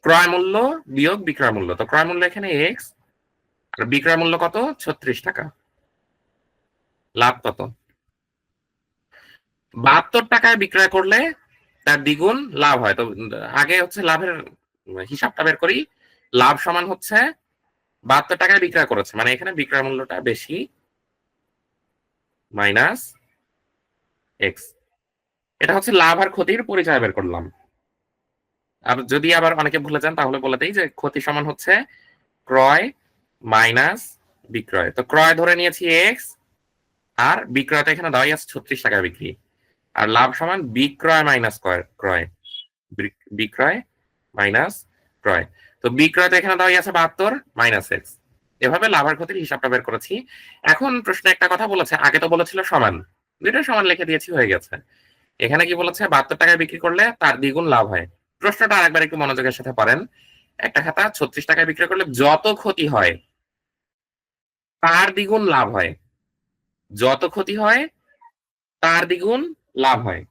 ক্রয় মূল্য বিয়োগ বিক্রয় মূল্য। তো ক্রয় মূল্য এখানে এক্স আর বিক্রয় মূল্য কত? 36 টাকা। লাভ কত? 72 টাকায় বিক্রয় করলে তার দ্বিগুণ লাভ হয়। তো আগে হচ্ছে লাভের হিসাবটা বের করি। লাভ সমান হচ্ছে 72 টাকায় বিক্রয় করেছে, মানে এখানে বিক্রয় মূল্যটা বেশি মাইনাস এক্স। এটা হচ্ছে লাভ আর ক্ষতির পরিচয় বের করলাম। আর যদি আবার অনেকে ভুলে যান তাহলে বলে দেই যে ক্ষতি সমান হচ্ছে ক্রয় মাইনাস বিক্রয়। তো ক্রয় ধরে নিয়েছি এক্স আর বিক্রয়টা এখানে দেওয়াই আছে 36 টাকায় বিক্রি। আর লাভ সমান বিক্রয় মাইনাস ক্রয়। বিক্রয় মাইনাস ক্রয়। তো বিক্রয় তো এখানে দেওয়াই আছে 72 মাইনাস এক্স। এভাবে লাভ আর ক্ষতির হিসাবটা বের করেছি। এখন প্রশ্নে একটা কথা বলেছে, আগে তো বলেছিল সমান, দুইটা সমান লিখে দিয়েছি, হয়ে গেছে। এখানে কি বলেছে? 72 টাকায় বিক্রি করলে তার দ্বিগুণ লাভ হয়। প্রশ্নটা আরেকবার একটু মনোযোগের সাথে পড়েন। একটা খাতা 36 টাকায় বিক্রি করলে যত ক্ষতি হয় তার দ্বিগুণ লাভ হয়। যত ক্ষতি হয় তার দ্বিগুণ লাভ হয়।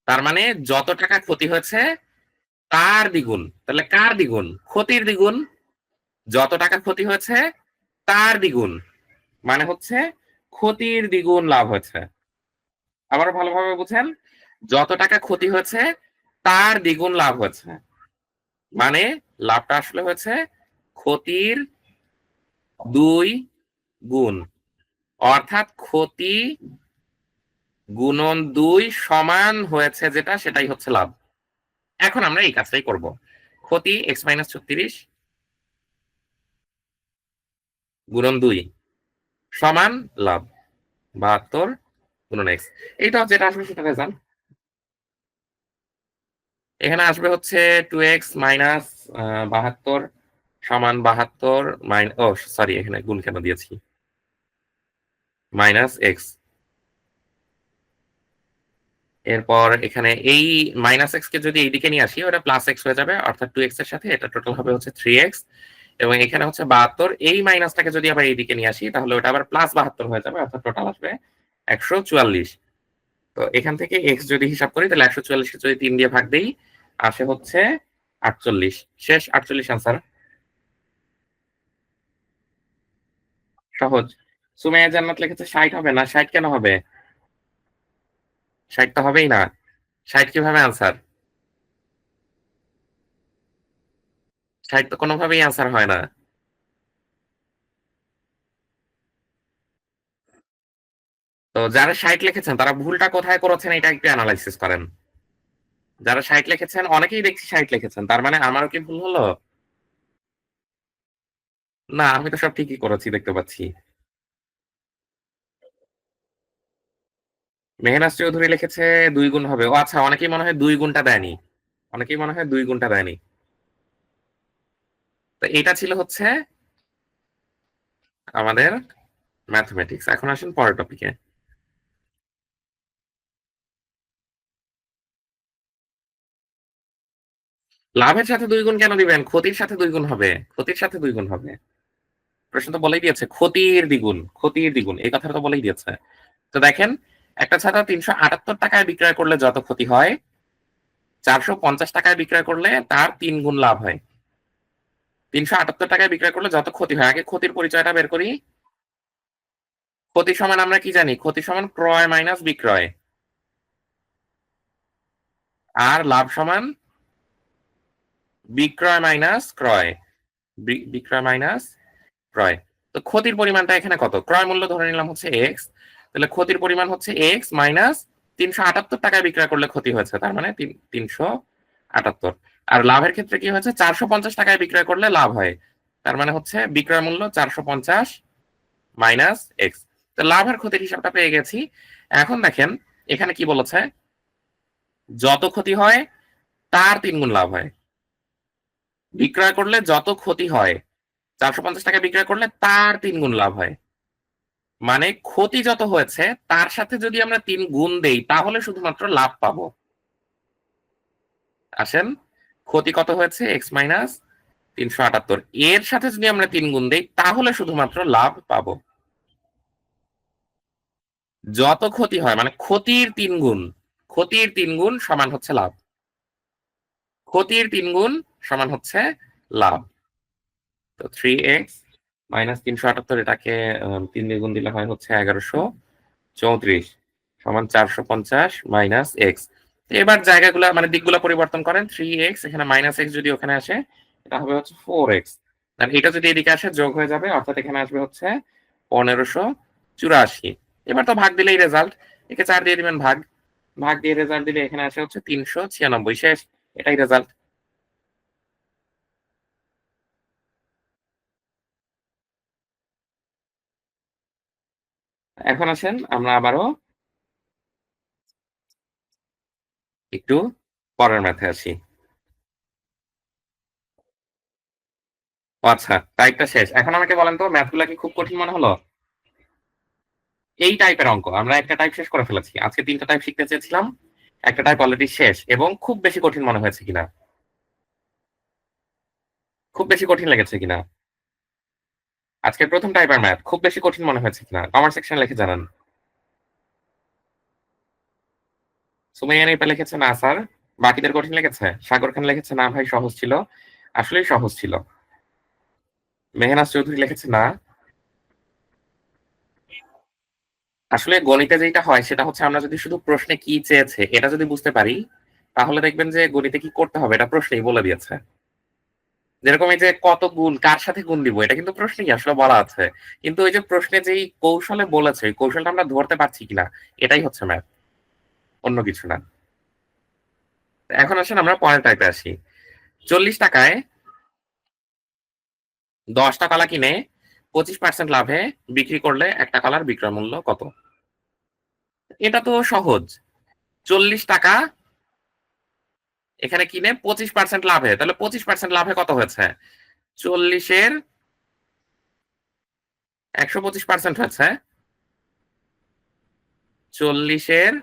তার মানে যত টাকা ক্ষতি হয়েছে তার দ্বিগুণ। তাহলে কার দ্বিগুণ? ক্ষতির দ্বিগুণ। যত টাকা ক্ষতি হয়েছে তার দ্বিগুণ, মানে হচ্ছে ক্ষতির দ্বিগুণ লাভ হয়েছে। আবার ভালোভাবে বুঝেন, যত টাকা ক্ষতি হয়েছে তার দ্বিগুণ লাভ হয়েছে, মানে লাভটা আসলে হয়েছে ক্ষতির 2 গুণ। অর্থাৎ ক্ষতি গুণন 2 সমান হয়েছে যেটা, সেটাই হচ্ছে লাভ। এখন আমরা এই কাজটাই করব। ক্ষতি এক্স মাইনাস 36 গুণন 2 সমান লাভ 72 গুণন এক্স। এইটা যেটা আসবে সেটা রেজাল্ট। এখানে আসবে হচ্ছে 2x মাইনাস 72 সমান 72 ও সরি, এখানে গুণ কেন দিয়েছি, মাইনাস এক্স। এরপর এখানে এই মাইনাস এক্স কে যদি এইদিকে নিয়ে আসি ওটা প্লাস এক্স হয়ে যাবে, অর্থাৎ 2x এর সাথে এটা টোটাল হবে হচ্ছে 3x। এবং এখানে হচ্ছে 72, এই মাইনাসটাকে যদি আবার এইদিকে নিয়ে আসি তাহলে ওটা আবার প্লাস 72 হয়ে যাবে, অর্থাৎ টোটাল আসবে 144। তো এখান থেকে এক্স যদি হিসাব করি তাহলে 144 কে যদি 3 দিয়ে ভাগ দেই আসে হচ্ছে 48। শেষ 48 আনসার। সহজ। সুমাইয়া জান্নাত লিখেছে 60 হবে না। 60 কেন হবে? 60 তো হবেই না। 60 কিভাবে আনসার? 60 তো কোনোভাবেই আনসার হয় না। তো যারা 60 লিখেছেন তারা ভুলটা কোথায় করেছেন এটা একটু অ্যানালাইসিস করেন। যারা 60 লিখেছেন অনেকেই দেখছি 60 লিখেছেন, তার মানে আমারও কি ভুল হলো? না, আমি তো সব ঠিকই করেছি দেখতে পাচ্ছি। মেহনাজ চৌধুরী লিখেছে 2 গুণ হবে। ও আচ্ছা, অনেকেই মনে হয় 2 গুণটা দেয়নি। অনেকেই মনে হয় 2 গুণটা দেয়নি। তো এটা ছিল হচ্ছে আমাদের ম্যাথমেটিক্স। এখন আসেন পরের টপিকে। লাভের সাথে 2 গুণ কেন দিবেন? ক্ষতির সাথে 2 গুণ হবে। ক্ষতির সাথে 2 গুণ হবে। প্রশ্ন তো বলেই দিয়েছে ক্ষতির দ্বিগুণ, ক্ষতির দ্বিগুণ, এই কথাটা তো বলেই দিয়েছে। তো দেখেন, একটা ছাতা 378 টাকায় বিক্রয় করলে যত ক্ষতি হয় 450 টাকায় বিক্রয় করলে তার 3 গুণ লাভ হয়। 378 টাকায় বিক্রয় করলে যত ক্ষতি হয়, আগে ক্ষতির পরিচয়টা বের করি। ক্ষতি সমান আমরা কি জানি? ক্ষতি সমান ক্রয় মাইনাস বিক্রয়। আর লাভ সমান বিক্রয় মাইনাস ক্রয়। বিক্রয় মাইনাস ক্রয়। তো ক্ষতির পরিমাণটা এখানে কত? ক্রয় মূল্য ধরে নিলাম হচ্ছে এক্স, তাহলে ক্ষতির পরিমাণ হচ্ছে এক্স মাইনাস 378 টাকায় বিক্রয় করলে ক্ষতি হয়েছে, তার মানে 378। আর লাভের ক্ষেত্রে কি হয়েছে? 450 টাকায় বিক্রয় করলে লাভ হয়, তার মানে হচ্ছে বিক্রয় মূল্য 450 মাইনাস এক্স। তো লাভ আর ক্ষতির হিসাবটা পেয়ে গেছি। এখন দেখেন এখানে কি বলেছে? যত ক্ষতি হয় তার 3 গুণ লাভ হয়। বিক্রয় করলে যত ক্ষতি হয়, 450 টাকা বিক্রয় করলে তার 3 গুণ লাভ হয়, মানে ক্ষতি যত হয়েছে তার সাথে যদি আমরা 3 গুণ দেই তাহলে শুধুমাত্র লাভ পাবো। আসেন, ক্ষতি কত হয়েছে এক্স মাইনাস 378, এর সাথে যদি আমরা 3 গুণ দেই তাহলে শুধুমাত্র লাভ পাবো। যত ক্ষতি হয় মানে ক্ষতির 3 গুণ, ক্ষতির 3 গুণ সমান হচ্ছে লাভ, ক্ষতির 3 গুণ সমান হচ্ছে লাভ। তো 3x মাইনাস 378, এটাকে 3 দিয়ে গুণ দিলে হয় হচ্ছে 1134 সমান 450 মাইনাস এক্স। এবার জায়গাগুলা মানে দিকগুলা পরিবর্তন করেন, 3x এখানে মাইনাস এক্স যদি ওখানে আসে এটা হবে হচ্ছে 4x, আর এটা যদি এদিকে আসে যোগ হয়ে যাবে, অর্থাৎ এখানে আসবে হচ্ছে 1584। এবার তো ভাগ দিলেই রেজাল্ট, একে 4 দিয়ে দিবেন ভাগ, ভাগ দিয়ে রেজাল্ট দিলে এখানে আসে হচ্ছে 396, শেষ, এটাই রেজাল্ট। এখন আসেন আমরা আবারও একটু পরের ম্যাথে আসি। ও আচ্ছা, টাইপটা শেষ। এখন আমাকে বলেন তো ম্যাথগুলা কি খুব কঠিন মনে হলো? এই টাইপের অঙ্ক আমরা একটা টাইপ শেষ করে ফেলেছি, আজকে 3টা টাইপ শিখতে চেয়েছিলাম, একটা টাইপ অলরেডি শেষ, এবং খুব বেশি কঠিন মনে হয়েছে কিনা, খুব বেশি কঠিন লেগেছে কিনা? আজকের প্রথম টাইপের ম্যাথ খুব বেশি কঠিন মনে হয়েছে কিনা কমেন্ট সেকশনে লিখে জানান। সুমাইয়া নিপা লিখেছে না স্যার, বাকিদের কঠিন লেগেছে। সাগর খান লিখেছে না ভাই সহজ ছিল, আসলেই সহজ ছিল। মেহনাজ চৌধুরী লিখেছে না। আসলে গণিতে যেটা হয় সেটা হচ্ছে আমরা যদি শুধু প্রশ্নে কি চেয়েছে এটা যদি বুঝতে পারি তাহলে দেখবেন যে গণিতে কি করতে হবে এটা প্রশ্নেই বলে দিয়েছে। যেরকম এই যে কত গুণ কার সাথে গুণ দিব এটা কিন্তু প্রশ্নেই আসলে বলা আছে, কিন্তু ওই যে প্রশ্নে যেই কৌশলে বলেছে ওই কৌশলটা আমরা ধরতে পারছি কিনা এটাই হচ্ছে ম্যাথ, অন্য কিছু না। এখন আসেন আমরা পরের টাইপে আসি। 40 টাকায় 10টা কলা কিনে 25% লাভে বিক্রি করলে একটা কলার বিক্রয় মূল্য কত? এটা তো সহজ। 40 টাকা এখানে কিনে 25% লাভে, তাহলে 25% লাভে কত হয়েছে? 40-এর 125% হয়েছে, 40-এর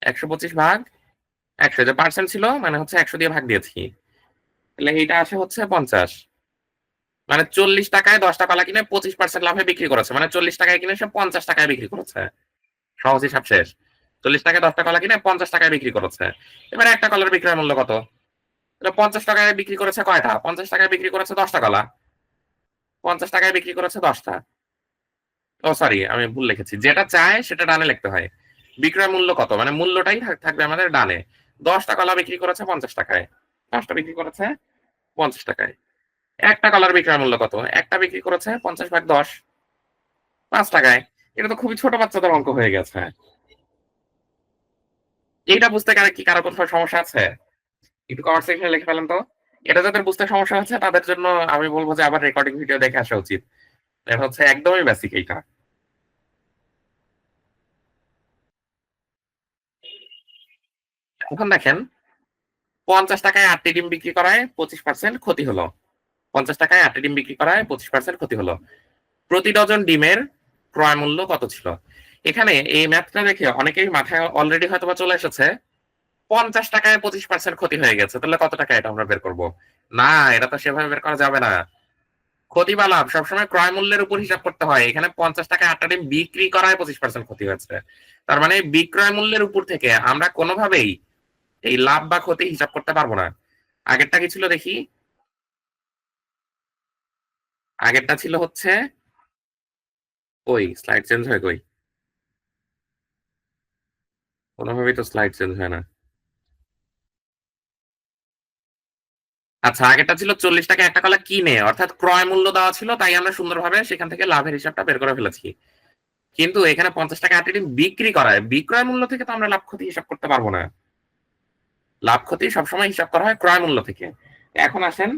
125 ভাগ 100, যে পার্সেন্ট ছিল মানে হচ্ছে 100 দিয়ে ভাগ দিয়েছি, তাহলে এইটা আসে হচ্ছে 50। মানে 40 টাকায় 10টা কলা কিনে 25% লাভে বিক্রি করেছে, মানে 40 টাকায় কিনে সে 50 টাকায় বিক্রি করেছে। সহজ হিসাব শেষ। 40 টাকায় 10টা কলা কিনে 50 টাকায় বিক্রি করেছে। এবার একটা কলার বিক্রয় মূল্য কত? 50 টাকায় বিক্রি করেছে কয়টা? 50 টাকায় বিক্রি করেছে 10টা কলা, 50 টাকায় বিক্রি করেছে 10টা। ও সরি, আমি ভুল লিখেছি, যেটা চায় সেটা ডানে লিখতে হয়। বিক্রয় মূল্য কত মানে মূল্যটাই থাকবে আমাদের ডানে। 10টা কলা বিক্রি করেছে 50 টাকায়, 10টা বিক্রি করেছে 50 টাকায়। একটা কলার বিক্রয় মূল্য কত? একটা বিক্রি করেছে 50/10, 5 টাকায়। এটা তো খুবই ছোট বাচ্চাদের অঙ্ক হয়ে গেছে। এইটা বুঝতে কারো কোথাও সমস্যা আছে? একটু কমেন্ট সেকশনে লিখে ফেলেন তো। এটা যাদের বুঝতে সমস্যা হচ্ছে তাদের জন্য আমি বলবো যে আবার রেকর্ডিং ভিডিও দেখে আসা উচিত। এটা হচ্ছে একদমই বেসিক এইটা। এখন দেখেন 50 টাকায় 8টি ডিম বিক্রি করায় 25% ক্ষতি হলো। 50 টাকায় 8টি ডিম বিক্রি করায় 25% ক্ষতি হলো। প্রতি ডজন ডিমের ক্রয় মূল্য কত ছিল? এখানে এই ম্যাথটা দেখে অনেকেই মাথায় অলরেডি হয়তোবা চলে এসেছে 50 টাকায় 25% ক্ষতি হয়ে গেছে, তাহলে কত টাকা এটা আমরা বের করবো? না, এটা তো সেভাবে বের করা যাবে না। ক্ষতি বা লাভ সবসময় ক্রয় মূল্যের উপর হিসাব করতে হয়। এখানে 50 টাকায় 8টা ডিম বিক্রি করায় 25% ক্ষতি হয়েছে, তার মানে বিক্রয় মূল্যের উপর থেকে আমরা কোনোভাবেই এই লাভ বা ক্ষতি হিসাব করতে পারবো না। আগেরটা কি ছিল দেখি? আগেরটা ছিল হচ্ছে কই স্লাইড চেঞ্জ হয় কই? কোনোভাবেই তো স্লাইড চেঞ্জ হয় না। আচ্ছা, আগেরটা ছিল 40 টাকা একটা কলা কিনে, অর্থাৎ ক্রয় মূল্য দেওয়া ছিল তাই আমরা সুন্দরভাবে সেখান থেকে লাভের হিসাবটা বের করে ফেলেছি। কিন্তু এখানে 50 টাকা 8টি ডিম বিক্রি করায় বিক্রয় মূল্য থেকে তো আমরা লাভ ক্ষতি হিসাব করতে পারবো না। লাভ ক্ষতি সবসময় হিসাব করা হয় ক্রয় মূল্য থেকে। এখন আসেন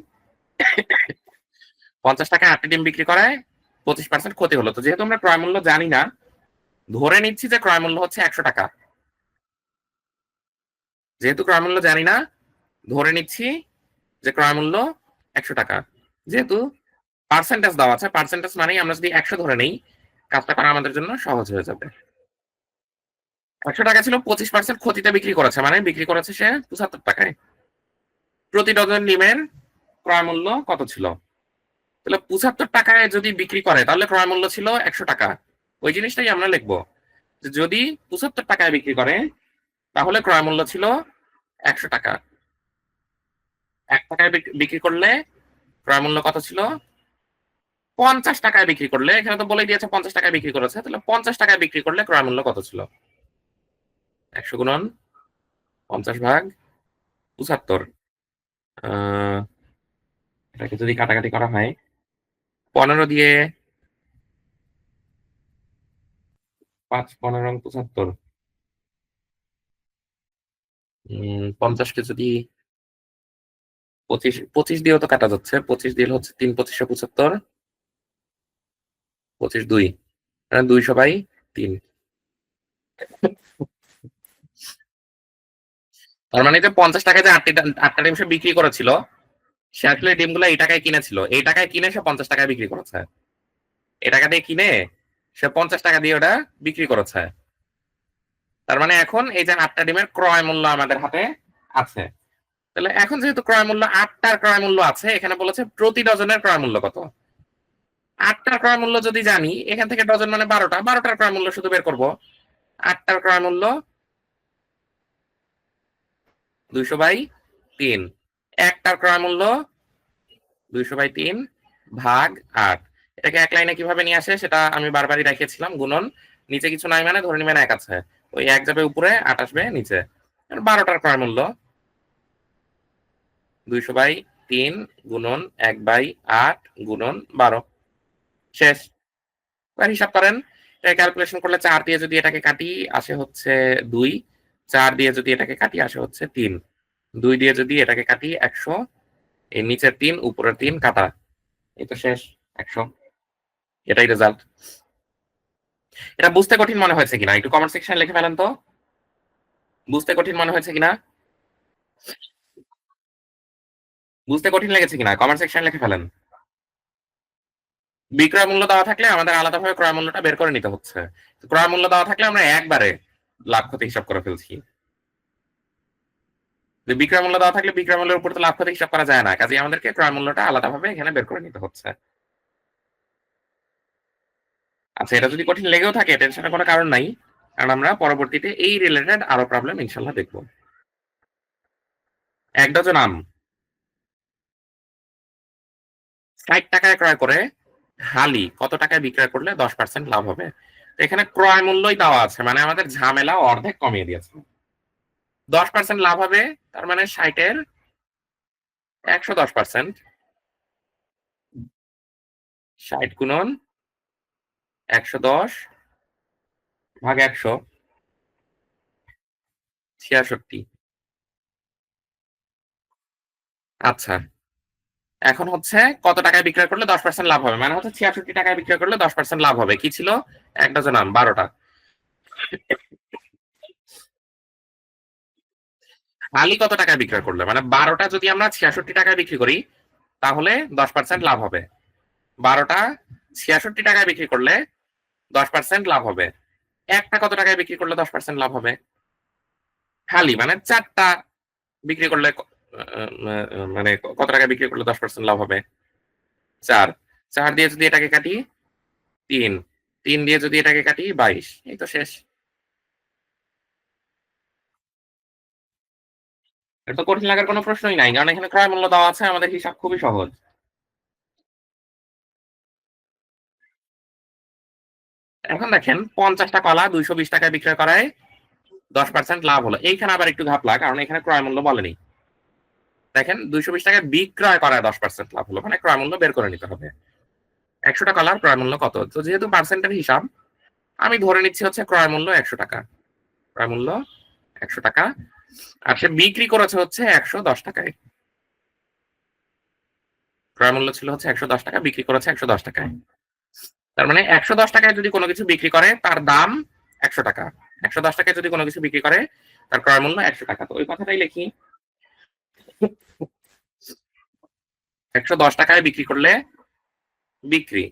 50 টাকায় 8টি ডিম বিক্রি করায় 25% ক্ষতি হলো, তো যেহেতু আমরা ক্রয় মূল্য জানি না ধরে নিচ্ছি যে ক্রয় মূল্য হচ্ছে 100 টাকা। যেহেতু ক্রয় মূল্য জানি না ধরে নিচ্ছি যে ক্রয় মূল্য 100 টাকা। যেহেতু পার্সেন্টেজ দেওয়া আছে, পার্সেন্টেজ মানেই আমরা যদি 100 ধরে নেই কাজটা করা আমাদের জন্য সহজ হয়ে যাবে। 100 টাকা ছিল, 25% ক্ষতিতে বিক্রি করেছে, মানে বিক্রি করেছে সে 75 টাকায়। প্রতি ডজন ডিমের ক্রয় মূল্য কত ছিল? তাহলে 75 টাকায় যদি বিক্রি করে তাহলে ক্রয় মূল্য ছিল 100 টাকা। ওই জিনিসটাই আমরা লিখবো, যে যদি 75 টাকায় বিক্রি করে তাহলে ক্রয় মূল্য ছিল 100 টাকা। 1 টাকায় বিক্রি করলে ক্রয় মূল্য কত ছিল? 50 টাকায় বিক্রি করলে, এখানে তো বলেই দিয়েছে 50 টাকায় বিক্রি করেছে, তাহলে 50 টাকায় বিক্রি করলে ক্রয় মূল্য কত ছিল? 100 গুণন 50 ভাগ 75। এটাকে যদি কাটাকাটি করা হয়, 15 দিয়ে 5 15 75, 50 কে যদি 25 দিয়েও তো কাটা যাচ্ছে, 25 দিয়ে হচ্ছে 3 25 75, 25 2, 200/3। তার মানে যে 50 টাকায় যে 8টা ডিম সে বিক্রি করেছিল, সে আসলে ডিমগুলো এই টাকায় কিনেছিল, এই টাকায় কিনে সে 50 টাকায় বিক্রি করেছে। এই টাকা দিয়ে কিনে সে 50 টাকা দিয়ে ওটা বিক্রি করেছে। তার মানে এখন এই যে 8টা ডিমের ক্রয় মূল্য আমাদের হাতে আছে। তাহলে এখন যেহেতু ক্রয় মূল্য 8টার ক্রয় মূল্য আছে, এখানে বলেছে প্রতি ডজনের ক্রয় মূল্য কত। 8টার ক্রয় মূল্য যদি জানি, এখান থেকে ডজন মানে 12টা, 12টার ক্রয় মূল্য শুধু বের করবো। 8টার ক্রয় মূল্য 200/3, একটার ক্রয় মূল্য 200/3 ভাগ 8। এটাকে এক লাইনে কিভাবে নিয়ে আসে সেটা আমি বারবারই দেখিয়েছিলাম। গুণন, নিচে কিছু নাই মানে ধরে নিবেন 1 আছে, ওই 1 যাবে উপরে, 8 আসবে নিচে। 12টার ক্রয় মূল্য 200/3 গুণন 1/8 গুণন 12, শেষ। এবার হিসাব করেন, ক্যালকুলেশন করলে 4 দিয়ে যদি এটাকে কাটি আসে হচ্ছে 2, 4 দিয়ে যদি এটাকে কাটি আসে হচ্ছে 3, 2 দিয়ে যদি এটাকে কাটি 100, এই নিচের 3 উপরের 3 কাটা, এই তো শেষ 100। এটাই রেজাল্ট। এটা বুঝতে কঠিন মনে হয়েছে কিনা একটু কমেন্ট সেকশনে লিখে ফেলেন তো, বুঝতে কঠিন মনে হয়েছে কিনা, বুঝতে কঠিন লেগেছে কিনা কমেন্ট সেকশনে লিখে ফেলেন। বিক্রয় মূল্য দেওয়া থাকলে আমাদের আলাদাভাবে ক্রয় মূল্যটা বের করে নিতে হচ্ছে, ক্রয় মূল্য দেওয়া থাকলে আমরা একবারে লাভ ক্ষতি হিসাব করে ফেলছি। বিক্রয় মূল্য দেওয়া থাকলে বিক্রয় মূল্যের উপর তো লাভ ক্ষতি হিসাব করা যায় না, কাজে আমাদেরকে ক্রয় মূল্যটা আলাদাভাবে এখানে বের করে নিতে হচ্ছে। আচ্ছা, এটা যদি কঠিন লেগেও থাকে টেনশনের কোনো কারণ নাই, কারণ আমরা পরবর্তীতে এই রিলেটেড আরো প্রবলেম ইনশাল্লাহ দেখবো। 1 ডজন আম 60 টাকায় ক্রয় করে হালি কত টাকায় বিক্রয় করলে 10% লাভ হবে? এখানে ক্রয় মূল্যই দেওয়া আছে, মানে আমাদের ঝামেলা অর্ধেক কমিয়ে দিয়েছে। 10% লাভ হবে, তার মানে 60-এর 110%, 60 গুণন 110 ভাগ 100, 66। আচ্ছা, এখন হচ্ছে কত টাকায় বিক্রয় করলে 10% লাভ হবে, মানে হচ্ছে 66 টাকায় বিক্রয় করলে 10% লাভ হবে। কি ছিল? 1 ডজন আম 12টা। হালি কত টাকায় বিক্রয় করলে, মানে 12টা যদি আমরা 66 টাকায় বিক্রি করি তাহলে 10% লাভ হবে। 12টা 66 টাকায় বিক্রি করলে 10% লাভ হবে। একটা কত টাকায় বিক্রি করলে 10% লাভ হবে? হালি মানে 4টা বিক্রি করলে মানে কত টাকায় বিক্রি করলে 10% লাভ হবে? 4, 4 দিয়ে যদি এটাকে কাটি 3, 3 দিয়ে যদি এটাকে কাটি 22, এই তো শেষ। এটা তো কঠিন লাগার কোনো প্রশ্নই নাই, কারণ এখানে ক্রয় মূল্য দেওয়া আছে, আমাদের হিসাব খুবই সহজ। এখন দেখেন 50টা কলা 220 টাকায় বিক্রয় করায় 10% লাভ হলো। এইখানে আবার একটু ঘাপলা, কারণ এখানে ক্রয় মূল্য বলেনি। দেখেন 220 টাকায় বিক্রয় করায় 10% লাভ হলো, মানে ক্রয় মূল্য বের করে নিতে হবে। 100টা কলার ক্রয় মূল্য কত? তো যেহেতু পার্সেন্টের হিসাব, আমি ধরে নিচ্ছি হচ্ছে ক্রয় মূল্য 100 টাকা। ক্রয় মূল্য 100 টাকা, আর সে বিক্রি করেছে হচ্ছে 110 টাকায়। ক্রয় মূল্য ছিল হচ্ছে 110 টাকা, বিক্রি করেছে 110 টাকায়। তার মানে 110 টাকায় যদি কোনো কিছু বিক্রি করে তার দাম 100 টাকা। 110 টাকায় যদি কোনো কিছু বিক্রি করে তার ক্রয় মূল্য 100 টাকা। তো ওই কথাটাই লিখি, 110 টাকায় বিক্রি করলে বিক্রি,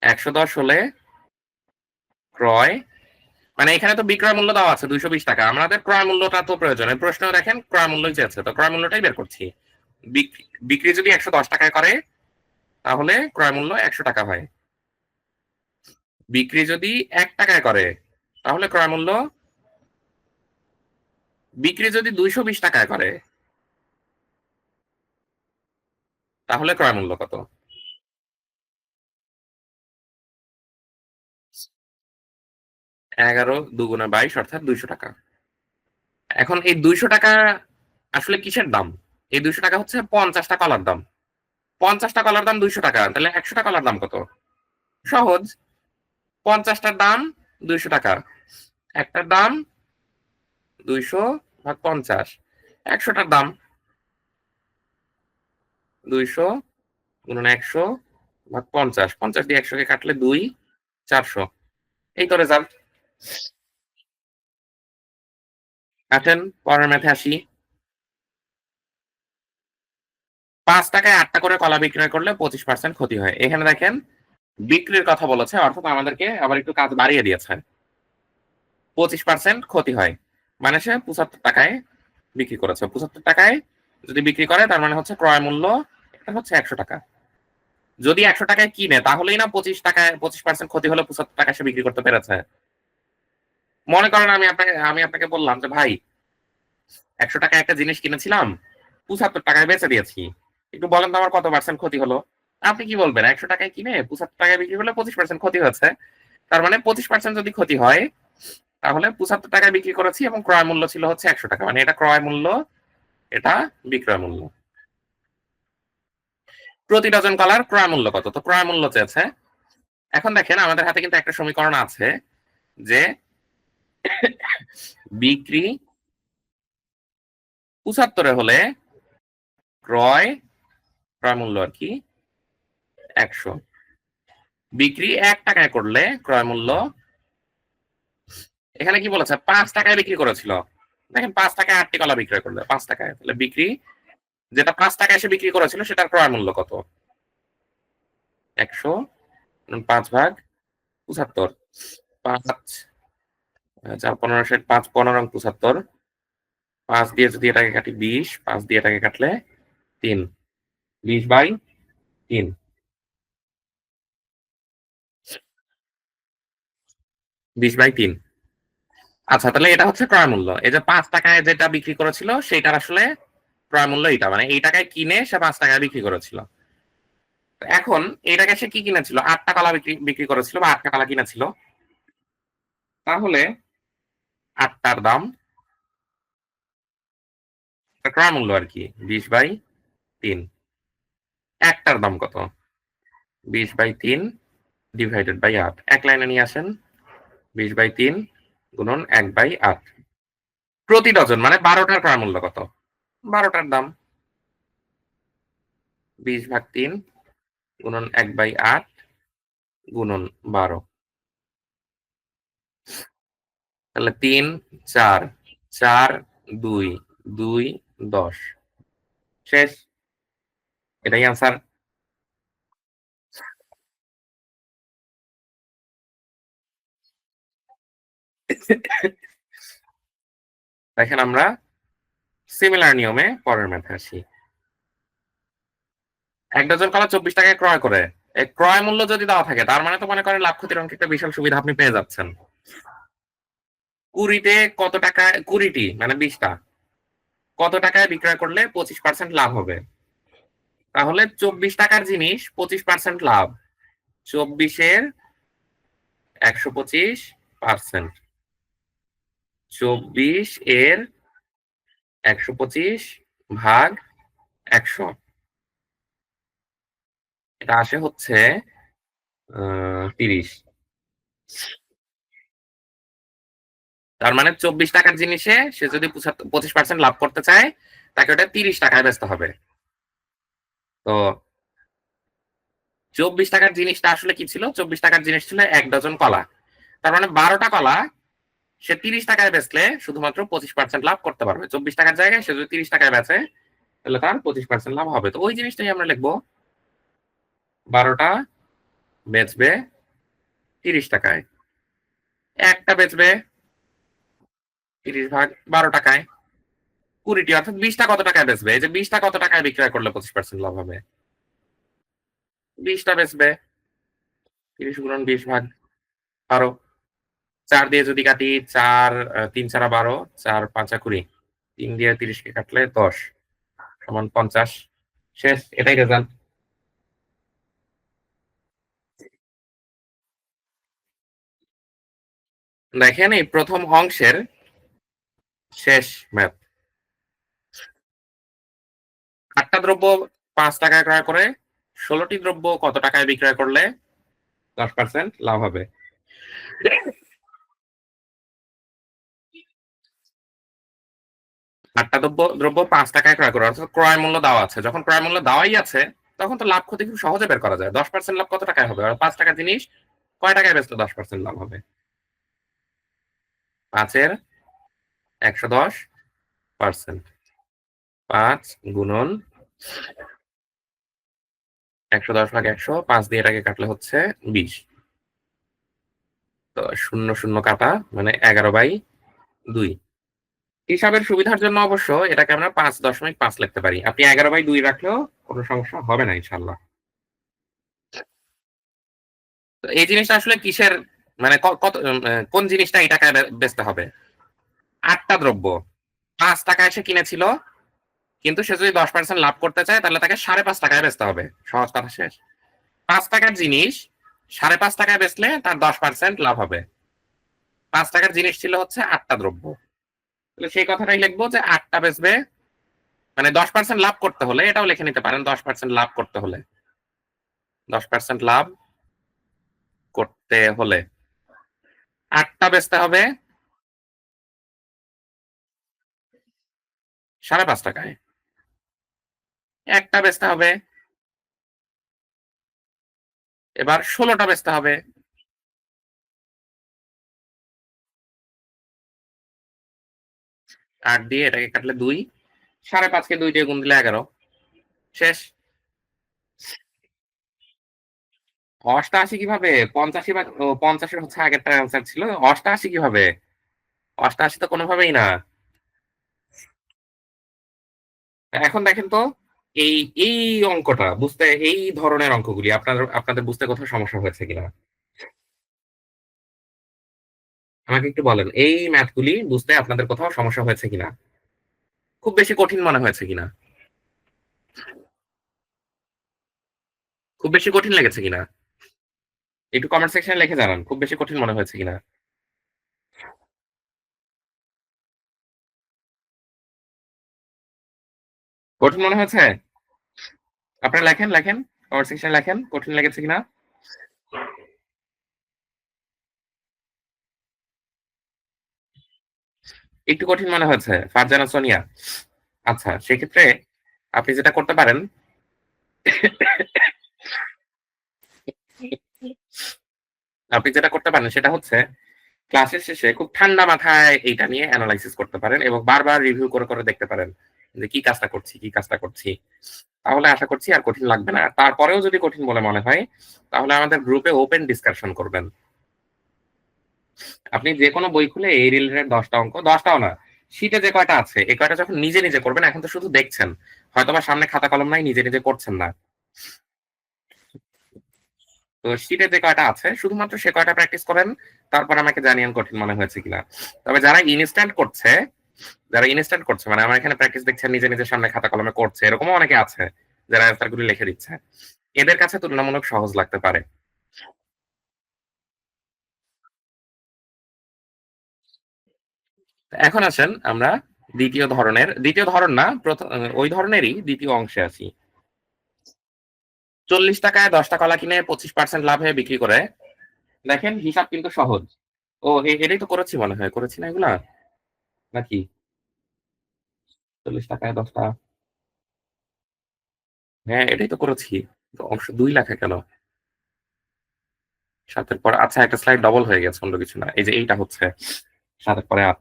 110 হলে ক্রয়, মানে এখানে তো বিক্রয় মূল্য দেওয়া আছে 220 টাকা, আমাদের ক্রয় মূল্যটা তো প্রয়োজনে প্রশ্ন দেখেন ক্রয় মূল্যই চেয়েছে, তো ক্রয় মূল্যটাই বের করছি। বিক্রি যদি 110 টাকায় করে তাহলে ক্রয় মূল্য 100 টাকা হয়। বিক্রি যদি 1 টাকায় করে তাহলে ক্রয় মূল্য, বিক্রি যদি 220 টাকায় করে তাহলে ক্রয় মূল্য কত? 11 2 × 22 অর্থাৎ 200 টাকা। এখন এই 200 টাকা আসলে কিসের দাম? এই 200 টাকা হচ্ছে 50টা কলার দাম। 50টা কলার দাম 200 টাকা, তাহলে 100টা কলার দাম কত? সহজ, 50টার দাম 200 টাকা, একটার দাম 200 ভাগ 50, 100টার দাম 200 গুণন 100 ভাগ 50, 50 দিয়ে 100 কে কাটলে 2, 400। এই তো রেজাল্ট। আসেন পরের ম্যাথে আসি। 5 টাকায় 8টা করে কলা বিক্রয় করলে 25% ক্ষতি হয়। এখানে দেখেন বিক্রির কথা বলেছে, অর্থাৎ আমাদেরকে আবার একটু কাজ বাড়িয়ে দিয়েছে। 25% ক্ষতি হয় মানে সে 75 টাকায় বিক্রি করেছে। 75 টাকায় যদি বিক্রি করে তার মানে হচ্ছে ক্রয় মূল্য এটা হচ্ছে 100 টাকা। যদি 100 টাকায় কিনে তাহলেই না 25% ক্ষতি হলে 75 টাকায় সে বিক্রি করতে পেরেছে। মনে করেন আমি আপনাকে বললাম যে ভাই 100 টাকায় একটা জিনিস কিনেছিলাম, 75 টাকায় বেচে দিয়েছি। একটু বলেন তো আমার কত পার্সেন্ট ক্ষতি হলো? আপনি কি বলবেন? 100 টাকায় কিনে 75 টাকায় বিক্রি করলে 25% ক্ষতি হয়েছে। তার মানে 25% যদি ক্ষতি হয় তাহলে 75 টাকায় বিক্রি করেছি এবং ক্রয় মূল্য ছিল হচ্ছে 100 টাকা। মানে এটা ক্রয় মূল্য, এটা বিক্রয় মূল্য। প্রতি ডজন কলার ক্রয় মূল্য কত? তো ক্রয় মূল্য চেয়েছে। এখন দেখেন আমাদের হাতে কিন্তু একটা সমীকরণ আছে যে বিক্রি 75 হলে ক্রয় মূল্য আর কি 100। বিক্রি 1 টাকায় করলে ক্রয় মূল্য, এখানে কি বলেছে 5 টাকায় বিক্রি করেছিল। দেখেন 5 টাকায় 8টি কলা বিক্রয় করলে 5 টাকায়, তাহলে বিক্রি যেটা 5 টাকায় এসে বিক্রি করেছিল সেটার ক্রয় মূল্য কত? 100 5 ভাগ 75, 5 4 15 ষাট 5 15 75, 5 দিয়ে যদি এটাকে কাটি 20, 5 দিয়ে এটাকে কাটলে 3, 20/3, 20/3। আচ্ছা তাহলে এটা হচ্ছে ক্রয় মূল্য। এই যে 5 টাকায় যেটা বিক্রি করেছিল সেটার আসলে ক্রয় মূল্য এটা, মানে এই টাকায় কিনে সে 5 টাকায় বিক্রি করেছিল। এখন এই টাকায় সে কি কিনেছিল? 8টা কলা বিক্রি করেছিল বা 8টা কলা কিনেছিল। তাহলে 8টার দাম ক্রয় মূল্য আর কি 20/3। একটার দাম কত? 20/3 ডিভাইডেড বাই 8। এক লাইনে নিয়ে আসেন। 20/3 গুণন 1/8। প্রতি ডজন মানে 12টার ক্রয় মূল্য কত? 12টার দাম 20/3 গুণন 1/8 গুণন 12। তাহলে 3 4 4 2 2 10 শেষ। এটাই আনসার। দেখেন আমরা সিমিলার নিয়মে পরের ম্যাথে আসি। 1 ডজন কলা 24 টাকায় ক্রয় করে, এই ক্রয় মূল্য যদি দেওয়া থাকে তার মানে তো মনে করেন লাভ ক্ষতির অঙ্কে একটা বিশাল সুবিধা আপনি পেয়ে যাচ্ছেন। 20তে কত টাকায়, 20টি মানে 20টা কত টাকায় বিক্রয় করলে 25% লাভ হবে? তাহলে 24 টাকার জিনিস 25% লাভ, 24-এর 125%, 24-এর 125 ভাগ 100, এটা আসে হচ্ছে 30। তার মানে 24 টাকার জিনিসে সে যদি 25% লাভ করতে চায় তাকে ওটা 30 টাকায় বেচতে হবে। তো 24 টাকার জিনিসটা আসলে কি ছিল? 24 টাকার জিনিস ছিল 1 ডজন কলা। তার মানে 12টা কলা সে 30 টাকায় বেচলে শুধুমাত্র 25% লাভ করতে পারবে। 24 টাকার জায়গায় সে যদি 30 টাকায় বেচে তাহলে তার 25% লাভ হবে। তো ওই জিনিসটাই আমরা লিখবো, 12টা বেচবে 30 টাকায়। একটা বেচবে 30 ভাগ 12 টাকায়। 20টি অর্থাৎ 20টা কত টাকায় বেচবে? এই যে 20টা কত টাকায় বিক্রয় করলে 25% লাভ হবে? 20টা বেচবে। 30 গুণন 20 ভাগ 12। 4 দিয়ে যদি কাটি 4 3 4 12, 4 5 20। 3 দিয়ে 30 কে কাটলে 10 সমান 50। শেষ। এটাই রেজাল্ট। দেখেন এই প্রথম অংশের শেষ ম্যাথ। 8টা দ্রব্য 5 টাকায় ক্রয় করে 16টি দ্রব্য কত টাকায় বিক্রয় করলে 10% লাভ হবে? 8টা দ্রব্য 5 টাকায় ক্রয় করে অর্থাৎ ক্রয় মূল্য দেওয়া আছে। যখন ক্রয় মূল্য দেওয়াই আছে তখন তো লাভ ক্ষতি খুব সহজে বের করা যায়। 10% লাভ কত টাকায় হবে? আর 5 টাকার জিনিস কয় টাকায় বেচলে 10% লাভ হবে? 5 এর 110%। 5 গুণন 110 ভাগ 100, 5 দিয়ে এটাকে কাটলে হচ্ছে 20। তো 0 0 কাটা মানে 11/2। হিসাবের সুবিধার জন্য অবশ্য এটাকে আমরা 5.5 লিখতে পারি। আপনি 11/2 রাখলেও কোনো সমস্যা হবে না ইনশাআল্লাহ। তো এই জিনিসটা আসলে কিসের মানে কত কোন জিনিসটা এই টাকায় বেচতে হবে? 8টা দ্রব্য 5 টাকায় সে কিনেছিল, কিন্তু সে যদি 10% লাভ করতে চায় তাহলে তাকে 5.5 টাকায় বেচতে হবে। সহজ কথা শেষ। 5 টাকার জিনিস 5.5 টাকায় বেচলে তার 10% লাভ হবে। 5 টাকার জিনিস ছিল হচ্ছে 8টা দ্রব্য। তাহলে সেই কথাটাই লিখবো যে 8টা বেচবে, মানে 10% লাভ করতে হলে এটাও লিখে নিতে পারেন। 10% লাভ করতে হলে 10% লাভ করতে হলে 8টা বেচতে হবে 5.5 টাকায়। একটা বেচতে হবে, এবার 16টা বেচতে হবে। 8 দিয়ে এটাকে কাটলে 2, 5.5 কে 2 দিয়ে গুণ দিলে 11। শেষ। 88 কিভাবে? 85 ভাগ 50 এর হচ্ছে আগেরটা অ্যান্সার ছিল। 88 কিভাবে? 88 তো কোনোভাবেই না। এখন দেখেন তো এই এই অঙ্কটা বুঝতে, এই ধরনের অঙ্কগুলি আপনাদের বুঝতে কোথাও সমস্যা হয়েছে কিনা? আমাকে একটু বলেন এই ম্যাথগুলি বুঝতে আপনাদের কোথাও সমস্যা হয়েছে কিনা? খুব বেশি কঠিন মনে হয়েছে কিনা? খুব বেশি কঠিন লেগেছে কিনা? একটু কমেন্ট সেকশনে লিখে জানান খুব বেশি কঠিন মনে হয়েছে কিনা? কঠিন মনে হয়েছে? আপনারা লেখেন কমেন্ট সেকশনে লেখেন কঠিন লেগেছে কিনা? একটু কঠিন মনে হয়েছে ফারজানা সোনিয়া? আচ্ছা, সেক্ষেত্রে আপনি যেটা করতে পারেন আপনি যেটা করতে পারেন সেটা হচ্ছে ক্লাসের শেষে খুব ঠান্ডা মাথায় এইটা নিয়ে এনালাইসিস করতে পারেন এবং বারবার রিভিউ করে দেখতে পারেন যে কি কাজটা করছি। তাহলে আশা করছি আর কঠিন লাগবে না। তারপরেও যদি কঠিন বলে মনে হয় তাহলে আমাদের গ্রুপে ওপেন ডিসকাশন করবেন। আপনি যেকোনো বই খুলে এই রিলেটেড 10টা অঙ্ক, 10টাও না, শীটে যে কয়টা আছে এই কয়টা যখন নিজে করবেন, এখন তো শুধু দেখছেন, হয়তোবা সামনে খাতা কলম নাই, নিজে করছেন না। তো শীটে যে কয়টা আছে শুধুমাত্র সে কয়টা প্র্যাকটিস করেন, তারপর আমাকে জানিয়েন কঠিন মনে হয়েছে কিনা। তবে যারা ইনস্ট্যান্ট করছে মানে আমার এখানে প্র্যাকটিস দেখছেন, নিজে সামনে খাতা কলমে করছে, এরকমও অনেকে আছে যারা অ্যান্সার গুলি লিখে দিচ্ছে, এদের কাছে তুলনামূলক সহজ লাগতে পারে। এখন আসেন আমরা দ্বিতীয় ধরন না, প্রথম ওই ধরনেরই দ্বিতীয় অংশে আছি। 40 টাকায় 10টা কলা কিনে 25% লাভে বিক্রি করে। দেখেন হিসাব কিন্তু সহজ। ও এটাই তো করেছি মনে হয়, করেছি না এগুলা নাকি? 40 টাকায় 10টা, হ্যাঁ এটাই তো করেছি। তো অংশ 2 লেখা কেন? 7 এর পর আচ্ছা একটা স্লাইড ডবল হয়ে গেছে, অন্য কিছু না। এই যে এইটা হচ্ছে 7 এর পরে 8।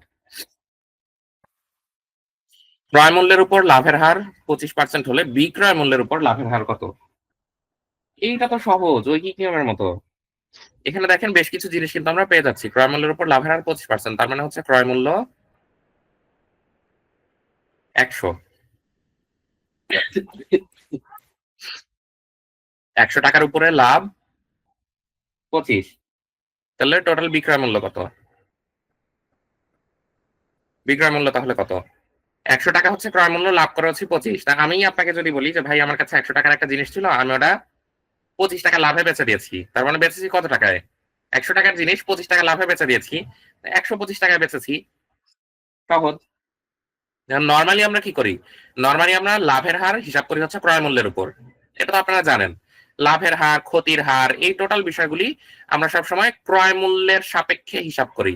ক্রয় মূল্যের উপর লাভের হার 25% হলে বিক্রয় মূল্যের উপর লাভের হার কত? এইটা তো সহজ ঐকিক নিয়মের মতো। এখানে দেখেন বেশ কিছু জিনিস কিন্তু আমরা পেয়ে যাচ্ছি। ক্রয় মূল্যের উপর লাভের হার 25%, তার মানে হচ্ছে ক্রয় মূল্য 100। 100 টাকার উপরে লাভ 25, তাহলে টোটাল বিক্রয় মূল্য কত? বিক্রয় মূল্য তাহলে কত? 100 টাকা হচ্ছে ক্রয় মূল্য, লাভ করা হচ্ছে 25। তা আমি আপনাকে যদি বলি যে ভাই আমার কাছে 100 টাকার একটা জিনিস ছিল, আমি ওটা 25 টাকা লাভে বেচে দিয়েছি, তার মানে বেচেছি কত টাকায়? 100 টাকার জিনিস 25 টাকা লাভে বেচে দিয়েছি, 125 টাকায় বেচেছি। সহজ। নরমালি আমরা কি করি? নরমালি আমরা লাভের হার হিসাব করি হচ্ছে ক্রয় মূল্যের উপর। এটা তো আপনারা জানেন। লাভের হার, ক্ষতির হার, এই টোটাল বিষয়গুলি আমরা সবসময় ক্রয় মূল্যের সাপেক্ষে হিসাব করি।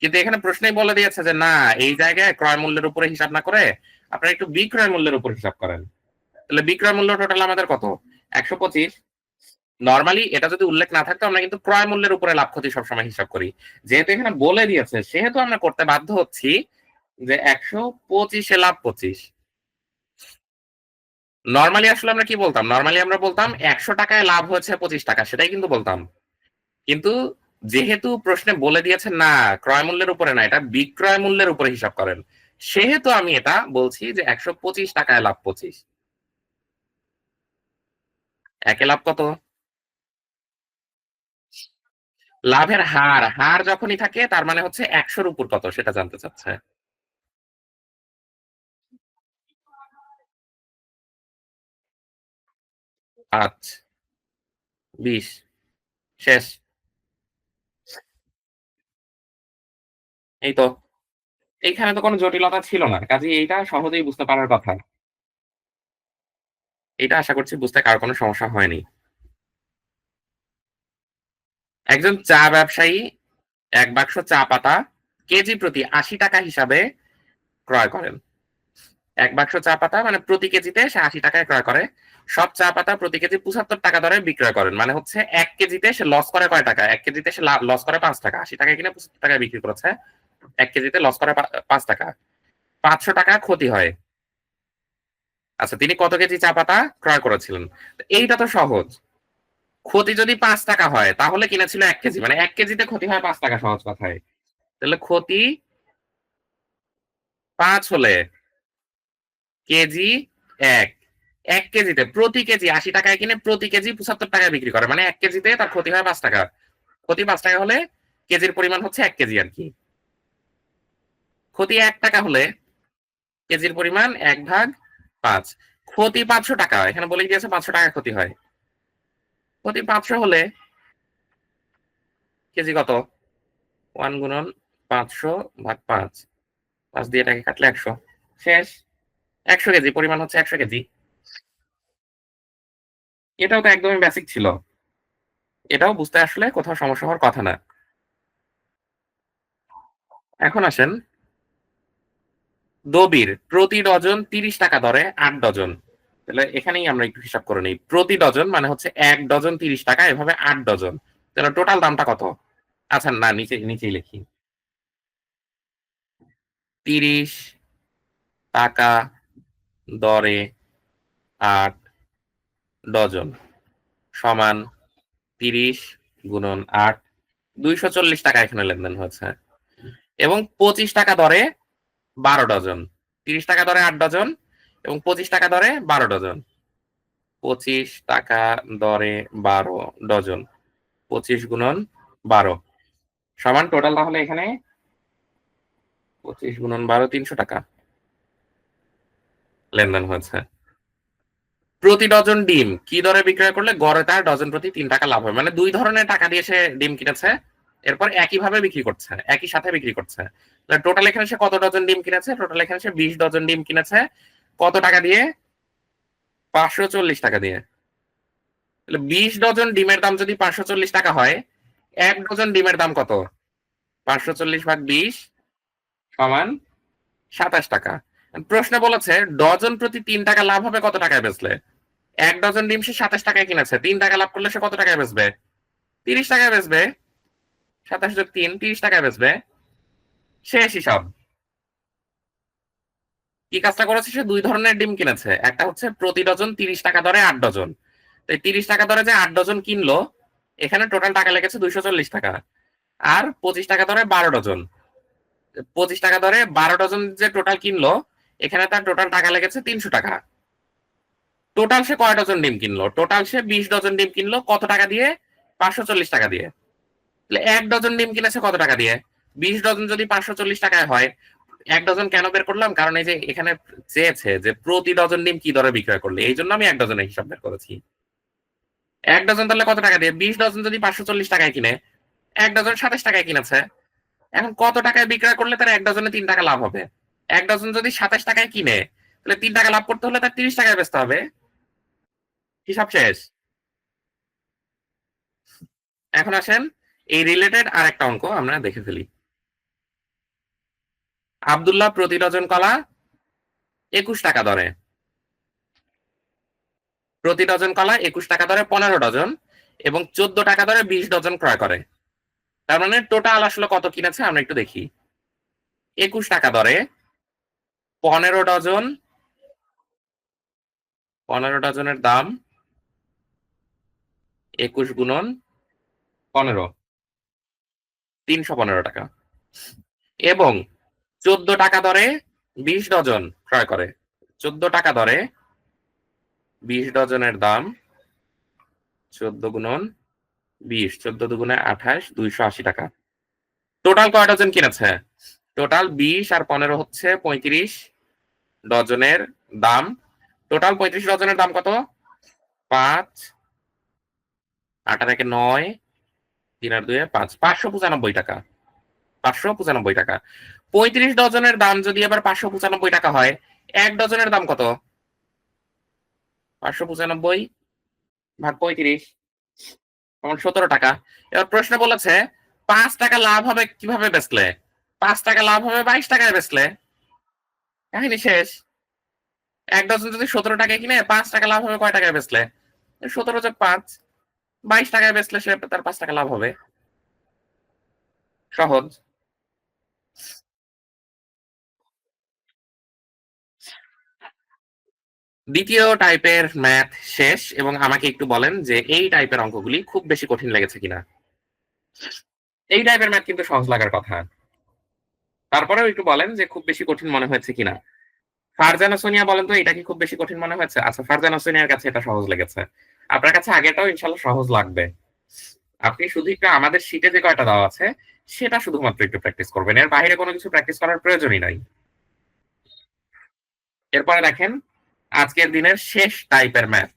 কিন্তু এখানে প্রশ্নেই বলে দিয়েছে যে না, এই জায়গায় ক্রয় মূল্যের উপরে হিসাব না করে আপনারা একটু বিক্রয় মূল্যের উপর হিসাব করেন। তাহলে বিক্রয় মূল্য টোটাল আমাদের কত? 125। নরমালি এটা যদি উল্লেখ না থাকতো আমরা কিন্তু ক্রয় মূল্যের উপরে লাভ ক্ষতি সবসময় হিসাব করি। যেহেতু এখানে বলে দিয়েছে সেহেতু আমরা করতে বাধ্য হচ্ছি যে 125-এ লাভ 25। নরমালি আসলে আমরা কি বলতাম? নরমালি আমরা বলতাম 100 টাকায় লাভ হয়েছে 25 টাকা, সেটাই কিন্তু বলতাম। কিন্তু যেহেতু প্রশ্নে বলে দিয়েছে না, ক্রয় মূল্যের উপরে না, এটা বিক্রয় মূল্যের উপরে হিসাব করেন, সেহেতু আমি এটা বলছি যে 125 টাকায় লাভ 25। একে লাভ কত? লাভের হার, হার যখনই থাকে তার মানে হচ্ছে 100-র উপর কত সেটা জানতে চাচ্ছে। 5, 20, শেষ। এই তো, এইখানে তো কোনো জটিলতা ছিল না, কাজেই এইটা সহজেই বুঝতে পারার কথা। এটা আশা করছি বুঝতে কারো কোনো সমস্যা হয়নি। একজন চা ব্যবসায়ী 1 বাক্স চা পাতা কেজি প্রতি ৮০ টাকা হিসাবে ক্রয় করেন। 1 বাক্স চা পাতা মানে প্রতি কেজিতে সে ৮০ টাকায় ক্রয় করে। সব চা পাতা প্রতি কেজি ৭৫ টাকা দরে বিক্রয় করেন। মানে হচ্ছে ১ কেজিতে সে লস করে কয় টাকা? ১ কেজিতে সে লস করে ৫ টাকা। ৮০ টাকায় কিনে ৭৫ টাকায় বিক্রি করেছে। ১ কেজিতে লস করে ৫ টাকা। ৫০০ টাকা ক্ষতি হয়। আচ্ছা, তিনি কত কেজি চা পাতা ক্রয় করেছিলেন? এইটা তো সহজ। ক্ষতি যদি ৫ টাকা হয় তাহলে কিনেছিল ১ কেজি। মানে ১ কেজিতে ক্ষতি হয় ৫ টাকা, সহজ কথায়। তাহলে ক্ষতি ৫ হলে কেজি ১। ১ কেজিতে প্রতি কেজি ৮০ টাকায় কিনে প্রতি কেজি ৭৫ টাকায় বিক্রি করে। মানে ১ কেজিতে তার ক্ষতি হয় ৫ টাকা। ক্ষতি ৫ টাকা হলে কেজির পরিমাণ হচ্ছে ১ কেজি আরকি। ক্ষতি ১ টাকা হলে কেজির পরিমাণ ১/৫। ক্ষতি ৫০০ টাকা। এখানে বলেই দিয়েছে ৫০০ টাকা ক্ষতি হয়। ক্ষতি ৫০০ হলে কেজি কত? ১ গুণন ৫০০/৫। ৫ দিয়ে এটাকে কাটলে ১০০। শেষ। ১০০ কেজি, পরিমাণ হচ্ছে ১০০ কেজি। এটাও তো একদমই বেসিক ছিল। এটাও বুঝতে আসলে কোথাও সমস্যা হওয়ার কথা না। এখন আসেন, দবির প্রতি ডজন ৩০ টাকা দরে ৮ ডজন। তাহলে এখানেই আমরা একটু হিসাব করে নেই। প্রতি ডজন মানে হচ্ছে ১ ডজন ৩০ টাকা, এভাবে ৮ ডজন। তাহলে টোটাল দামটা কত? আচ্ছা না, নিচেই লিখি। ৩০ টাকা দরে ৮ ডজন সমান ৩০ গুণন ৮, ২৪০ টাকা এখানে লেনদেন হয়েছে। এবং ২৫ টাকা দরে ১২ ডজন। ৩০ টাকা দরে ৮ ডজন এবং ২৫ টাকা দরে ১২ ডজন। ২৫ টাকা দরে ১২ ডজন। ২৫ গুণন ১২ সমান টোটাল তাহলে এখানে ২৫ গুণন ১২, ৩০০ টাকা লেনদেন হয়েছে। প্রতি ডজন ডিম কি দরে বিক্রয় করলে গড়ে তার ডজন প্রতি ৩ টাকা লাভ হয়? মানে ২ ধরনের টাকা দিয়ে সে ডিম কিনেছে, এরপর একইভাবে বিক্রি করছে, একই সাথে বিক্রি করছে। টোটাল এখানে সে কত ডজন ডিম কিনেছে? টোটাল এখানে সে ২০ ডজন ডিম কিনেছে। কত টাকা দিয়ে? ৫৪০ টাকা দিয়ে। তাহলে ২০ ডজন ডিমের দাম যদি ৫৪০ টাকা হয়, ১ ডজন ডিমের দাম কত? ৫৪০/২০ সমান ২৭ টাকা। প্রশ্নে বলেছে ডজন প্রতি ৩ টাকা লাভ হবে কত টাকায় বেচলে? ১ ডজন ডিম সে ২৭ টাকায় কিনেছে। ৩ টাকা লাভ করলে সে কত টাকায় বেচবে? ৩০ টাকায় বেচবে। ২৭+৩, ৩০ টাকায় বেচবে। শেষ হিসাব। কি কাজটা করেছে? সে ২ ধরনের ডিম কিনেছে। একটা হচ্ছে প্রতি ডজন ৩০ টাকা দরে ৮ ডজন। তো এই ৩০ টাকা দরে যে ৮ ডজন কিনলো, এখানে টোটাল টাকা লেগেছে 240 টাকা, আর 25 টাকা ধরে 12 ডজন, 25 টাকা ধরে 12 ডজন যে টোটাল কিনলো, এখানে তার টোটাল টাকা লেগেছে 300 টাকা। টোটাল সে কয় ডজন ডিম কিনলো? টোটাল সে 20 ডজন ডিম কিনলো। কত টাকা দিয়ে? 540 টাকা দিয়ে। তাহলে 1 ডজন ডিম কিনেছে কত টাকা দিয়ে? 20 ডজন যদি 540 টাকায় হয়, 1 ডজন কেন বের করলাম? কারণ এই যে এখানে চেয়েছে যে প্রতি ডজন ডিম কি দরে বিক্রয় করলে, এই জন্য আমি 1 ডজনের হিসাব বের করেছি। 1 ডজন তাহলে কত টাকা দিয়ে? 20 ডজন যদি 540 টাকায় কিনে, 1 ডজন 27 টাকায় কিনেছে। এখন কত টাকায় বিক্রয় করলে তার 1 ডজনে 3 টাকা লাভ হবে? 1 ডজন যদি 27 টাকায় কিনে, তাহলে 3 টাকা লাভ করতে হলে তার 30 টাকায় বেচতে হবে। হিসাব শেষ। এখন আসেন এই রিলেটেড আরেকটা অঙ্ক আমরা দেখে ফেলি। আব্দুল্লাহ প্রতি ডজন কলা 21 টাকা দরে, প্রতি ডজন কলা 21 টাকা দরে 15 ডজন এবং 14 টাকা দরে 20 ডজন ক্রয় করে। তার মানে টোটাল আসলে কত কিনেছে আমরা একটু দেখি। 21 টাকা দরে 15 ডজন, 15 ডজনের দাম 21 গুণন 15, 315 টাকা, এবং 14 টাকা দরে 20 ডজন ক্রয় করে। 14 টাকা দরে 20 ডজনের দাম 14 গুণন 20, 14 দুগুণে 28, 280 টাকা। টোটাল কয় ডজন কিনেছে? টোটাল 20 আর 15 হচ্ছে 35 ডজনের দাম। টোটাল 35 ডজনের দাম কত? 5, 8 আর 1 9, 3 আর 2 5, 595 টাকা। 595 টাকা। 35 ডজনের দাম যদি এবার 595 টাকা হয়, 1 ডজনের দাম কত? 595 ভাগ 35 সমান 17 টাকা। এবার প্রশ্ন বলেছে 5 টাকা লাভ হবে কিভাবে বেচলে? 5 টাকা লাভ হবে 22 টাকায় বেচলে। কাহিনী শেষ। 1 ডজন যদি 17 টাকায় কিনে 5 টাকা লাভ হবে কয় টাকায় বেচলে? 17 যোগ 5, 22 টাকায় বেচলে সে তার 5 টাকা লাভ হবে। সহজ। দ্বিতীয় টাইপের ম্যাথ শেষ, এবং আমাকে একটু বলেন যে এই টাইপের অঙ্কগুলি খুব বেশি কঠিন লেগেছে কিনা। এই টাইপের ম্যাথ কিন্তু সহজ লাগার কথা, তারপরেও একটু বলেন যে খুব বেশি কঠিন মনে হয়েছে কিনা। ফারজানা সোনিয়া বলেন তো, এটা কি খুব বেশি কঠিন মনে হয়েছে? আচ্ছা, ফারজানা সোনিয়ার কাছে এটা সহজ লেগেছে, আপনার কাছে আগেটাও ইনশাল্লাহ সহজ লাগবে। আপনি শুধু একটু আমাদের শীটে যে কয়টা দেওয়া আছে সেটা শুধুমাত্র একটু প্র্যাকটিস করবেন, এর বাইরে কোনো কিছু প্র্যাকটিস করার প্রয়োজনই নাই। এরপরে দেখেন আজকের দিনের শেষ টাইপের ম্যাথ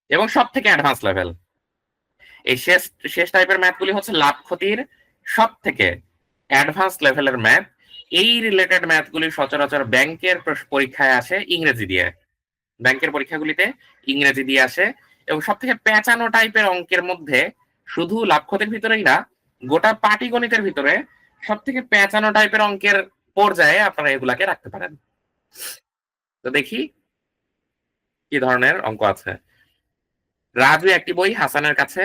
এবং সব থেকে অ্যাডভান্স লেভেল। এই শেষ শেষ টাইপের ম্যাথগুলি হচ্ছে লাভ ক্ষতির সব থেকে অ্যাডভান্স লেভেলের ম্যাথ। এই রিলেটেড ম্যাথগুলি সচরাচর ব্যাংকের পরীক্ষায় আসে ইংরেজি দিয়ে, ব্যাংকের পরীক্ষাগুলিতে ইংরেজি দিয়ে আসে। এবং সব থেকে পেঁচানো টাইপের অঙ্কের মধ্যে শুধু লাভ ক্ষতির ভিতরেই না, গোটা পাটিগণিতের ভিতরে সব থেকে পেঁচানো টাইপের অঙ্কের পর্যায়ে আপনারা এগুলাকে রাখতে পারেন। তো দেখি কি ধরনের অঙ্ক আছে। রাজু একটি বই হাসানের কাছে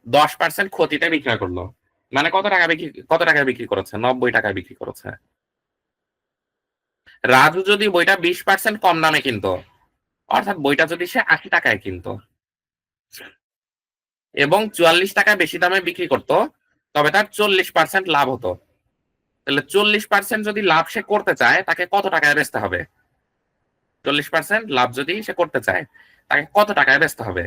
10% ক্ষতিতে বিক্রয় করলো, মানে কত টাকায় বিক্রি করেছে? 90 টাকায় বিক্রি করেছে। রাজু যদি বইটা 20% কম দামে কিনতো, অর্থাৎ বইটা যদি সে 80 টাকায় কিনতো এবং 44 টাকা বেশি দামে বিক্রি করতো, তবে তার 40% লাভ হতো। তাহলে 40% যদি লাভ সে করতে চায় তাকে কত টাকায় বেচতে হবে? 40% লাভ যদি সে করতে চায় তাকে কত টাকায় বেচতে হবে?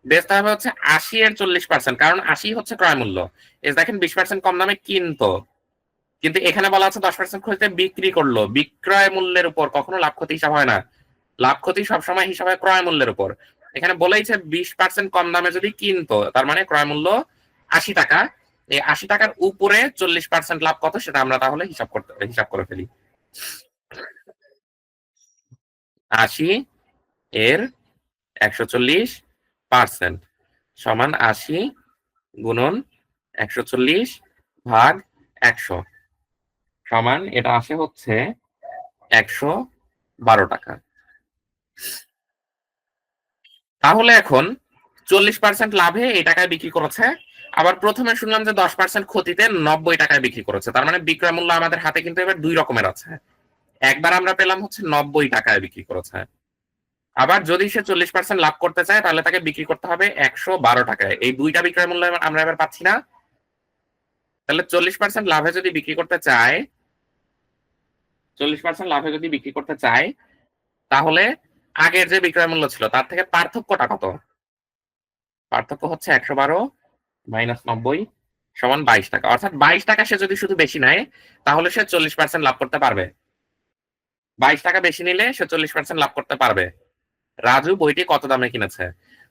বেচতে হবে হচ্ছে 80 এর 40%, কারণ 80 হচ্ছে ক্রয় মূল্য। এই দেখেন 20% কম দামে কিনতো, কিন্তু এখানে বলা আছে 10% ক্ষতিতে বিক্রি করলো। বিক্রয় মূল্যের উপর কখনো লাভ ক্ষতি হিসাব হয় না, লাভ ক্ষতি সবসময় হিসাব হয় ক্রয় মূল্যের উপর। এখানে বলেইছে 20% কম দামে যদি কিনতো, তার মানে ক্রয় মূল্য 80 টাকা। এই 80 টাকার উপরে 40% লাভ কত সেটা আমরা তাহলে হিসাব করে ফেলি। 80 এর 140% সমান 80 গুণন 140 ভাগ 100 সমান, এটা আসে হচ্ছে 112 টাকা। তাহলে এখন 40% লাভে এই টাকায় বিক্রি করেছে, আবার প্রথমে শুনলাম যে 10% ক্ষতিতে 90 টাকায় বিক্রি করেছে। তার মানে বিক্রয় মূল্য আমাদের হাতে কিন্তু এবার দুই রকমের আছে। একবার আমরা পেলাম হচ্ছে 90 টাকায় বিক্রি করেছে, আবার যদি সে 40% লাভ করতে চায় তাহলে তাকে বিক্রি করতে হবে 112 টাকায়। এই দুইটা বিক্রয় মূল্য আমরা এবার পাচ্ছি না। তাহলে 40% লাভে যদি বিক্রি করতে চায়, 40% লাভে যদি বিক্রি করতে চায়, তাহলে আগের যে বিক্রয় মূল্য ছিল তার থেকে পার্থক্যটা কত? পার্থক্য হচ্ছে 112 মাইনাস 90 সমান 22 টাকা। অর্থাৎ 22 টাকা সে যদি শুধু বেশি নেয় তাহলে সে 40% লাভ করতে পারবে। 22 টাকা বেশি নিলে সে 40% লাভ করতে পারবে। রাজু বইটি কত দামে কিনেছে?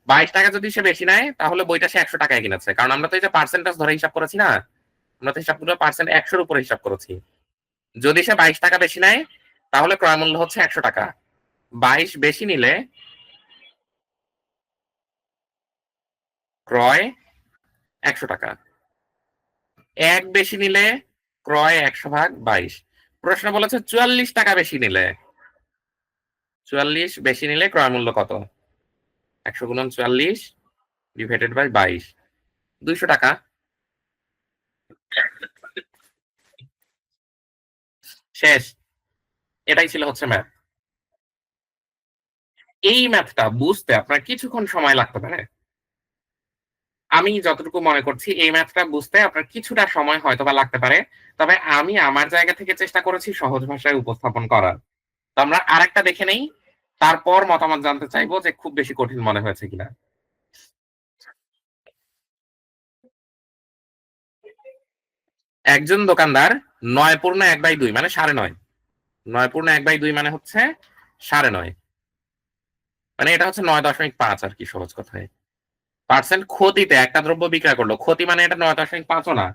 22 টাকা যদি সে বেশি নেয় তাহলে বইটা সে 100 টাকায় কিনেছে। কারণ আমরা তো এই যে পার্সেন্টেজ ধরে হিসাব করেছি না, আমরা তো হিসাবগুলো পার্সেন্ট 100-র উপরে হিসাব করেছি। যদি সে 22 টাকা বেশি নেয় তাহলে ক্রয় মূল্য হচ্ছে 100 টাকা। 22 বেশি নিলে ক্রয় 100 টাকা। 1 বেশি নিলে ক্রয় 100 ভাগ 22। প্রশ্ন বলেছে 44 টাকা বেশি নিলে, 44 বেশি নিলে ক্রয় মূল্য কত? 100 গুণন 44 ডিভাইডেড বাই 22, 200 টাকা। শেষ। এটাই ছিল হচ্ছে ম্যাথ। এই ম্যাথটা বুঝতে আপনার কিছুক্ষণ সময় লাগতে পারে। আমি যতটুকু মনে করছি এই ম্যাথটা বুঝতে আপনার কিছুটা সময় হয়তোবা লাগতে পারে। তবে আমি আমার জায়গা থেকে চেষ্টা করেছি সহজ ভাষায় উপস্থাপন করার। তো আমরা আরেকটা দেখে নেই, তারপর মতামত জানতে চাইবো যে খুব বেশি কঠিন মনে হয়েছে কিনা। একজন দোকানদার 9/1/2 মানে 9.5, 9/1/2 মানে হচ্ছে 9.5, মানে এটা হচ্ছে 9.5 আর কি সহজ কথায়। পার্সেন্ট ক্ষতিতে একটা দ্রব্য বিক্রয় করলো, ক্ষতি মানে এটা 9.5ও না,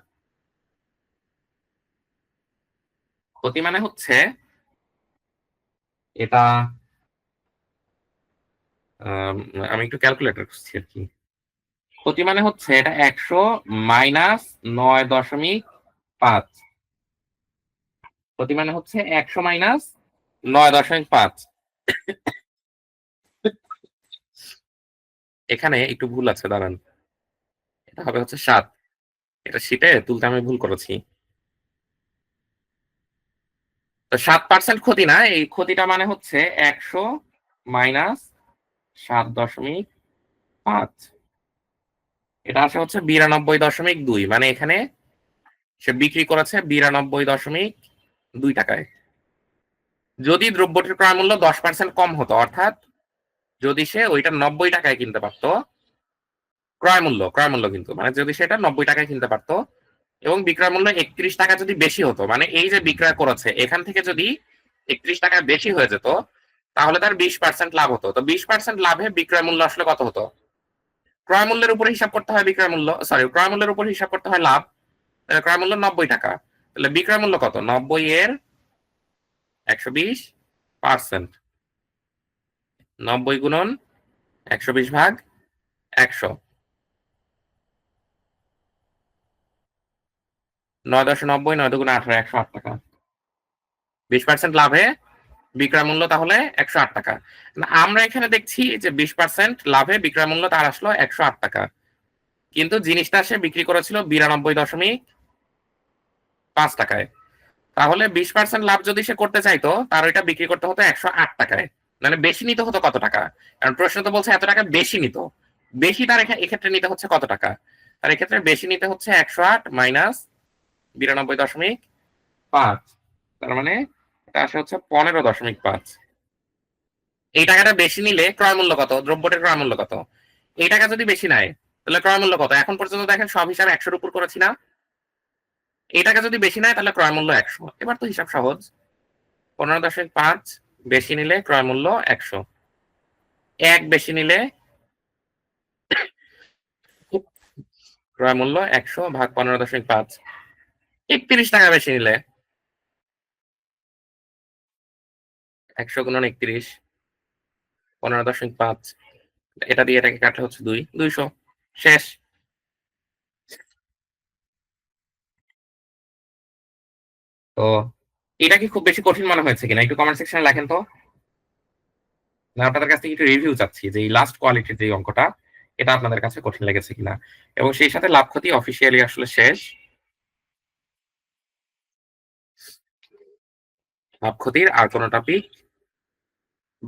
ক্ষতি মানে হচ্ছে এটা আম, আমি একটু ক্যালকুলেটর করছি আর কি। ক্ষতি মানে হচ্ছে এটা 100 মাইনাস 9.5, ক্ষতি মানে হচ্ছে 100 মাইনাস 9.5। এখানে একটু ভুল আছে, দাঁড়ান, এটা হবে হচ্ছে 7। এটা শীটে তুলতে আমি ভুল করেছি। তো 7% ক্ষতি না, এই ক্ষতিটা মানে হচ্ছে 100 মাইনাস 7.5, এটা আসে হচ্ছে 92.2, মানে এখানে সে বিক্রি করেছে 92.2 টাকায়। যদি দ্রব্যটির ক্রয় মূল্য 10% কম হতো, অর্থাৎ যদি সে ওইটা 90 টাকায় কিনতে পারতো, ক্রয় মূল্য কিন্তু মানে যদি সেটা 90 টাকায় কিনতে পারতো এবং বিক্রয় মূল্য 31 টাকা যদি বেশি হতো, মানে এই যে বিক্রয় করেছে এখান থেকে যদি 31 টাকা বেশি হয়ে যেত তাহলে তার 20% লাভ হতো। তো 20% লাভে বিক্রয় মূল্য আসলে কত হতো? ক্রয় মূল্যের উপর হিসাব করতে হয় বিক্রয় মূল্য, সরি, ক্রয় মূল্যের উপর হিসাব করতে হয় লাভ। ক্রয় মূল্য 90 টাকা, তাহলে বিক্রয় মূল্য কত? 90 এর 120%, 90 গুণন 120 ভাগ 100, 9.90, 9 × 2 = 18, 108 টাকা। 20% লাভে বিক্রয় মূল্য তাহলে 108 টাকা। আমরা এখানে দেখছি যে 20% লাভে বিক্রয় মূল্য তার আসলো 108 টাকা, কিন্তু জিনিসটা সে বিক্রি করেছিল 92.5 টাকায়। তাহলে 20% লাভ যদি সে করতে চাইতো তার ওইটা বিক্রি করতে হতো 108 টাকায়, মানে বেশি নিতে হতো কত টাকা? কারণ প্রশ্ন তো বলছে এত টাকা বেশি নিত, বেশি তার এক্ষেত্রে নিতে হচ্ছে কত টাকা? তার এক্ষেত্রে বেশি নিতে হচ্ছে 108 মাইনাস 92.5, তার মানে এটা আসে হচ্ছে 15.5। এই টাকাটা বেশি নিলে ক্রয় মূল্য কত? দ্রব্যটির ক্রয় মূল্য কত? এই টাকা যদি বেশি নেয় তাহলে ক্রয় মূল্য কত? এখন পর্যন্ত দেখেন সব হিসাব 100-র উপর করেছি না? এই টাকা যদি বেশি নেয় তাহলে ক্রয় মূল্য 100। এবার তো হিসাব সহজ। 15.5 বেশি নিলে ক্রয় মূল্য 100, 1 বেশি নিলে ক্রয় মূল্য 100 ভাগ 15.5, 31 টাকা বেশি নিলে 100 গুণন 31, 15.5, এটা দিয়ে এটাকে কাটলে হচ্ছে 2, 200। শেষ। তো এটা কি খুব বেশি কঠিন মনে হয়েছে কিনা একটু কমেন্ট সেকশনে লেখেন তো। না আপনাদের কাছ থেকে একটু রিভিউ চাচ্ছি যে এই লাস্ট কোয়ালিটির যে অঙ্কটা এটা আপনাদের কাছে কঠিন লেগেছে কিনা। এবং সেই সাথে লাভ ক্ষতি অফিসিয়ালি আসলে শেষ। লাভ ক্ষতির আর কোনো টপিক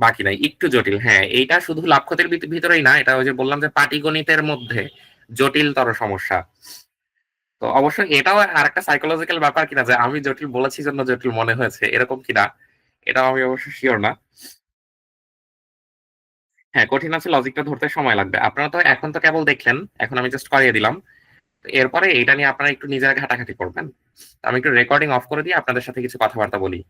বাকি নাই, একটু জটিল। হ্যাঁ, এইটা শুধু লাভ ক্ষতির ভিতরেই না, এটা ওই যে বললাম যে পাটিগণিতের মধ্যে জটিলতর সমস্যা। তো অবশ্যই এটাও আর একটা সাইকোলজিক্যাল ব্যাপার কিনা যে আমি জটিল বলেছি জন্য জটিল মনে হয়েছে, এরকম কিনা এটাও আমি অবশ্য শিওর না। হ্যাঁ, কঠিন আছে, লজিকটা ধরতে সময় লাগবে। আপনারা তো এখন তো কেবল দেখলেন, এখন আমি জাস্ট করিয়ে দিলাম। তো এরপরে এটা নিয়ে আপনারা একটু নিজেরা ঘাটাঘাটি করবেন। আমি একটু রেকর্ডিং অফ করে দিয়ে আপনাদের সাথে কিছু কথাবার্তা বলি।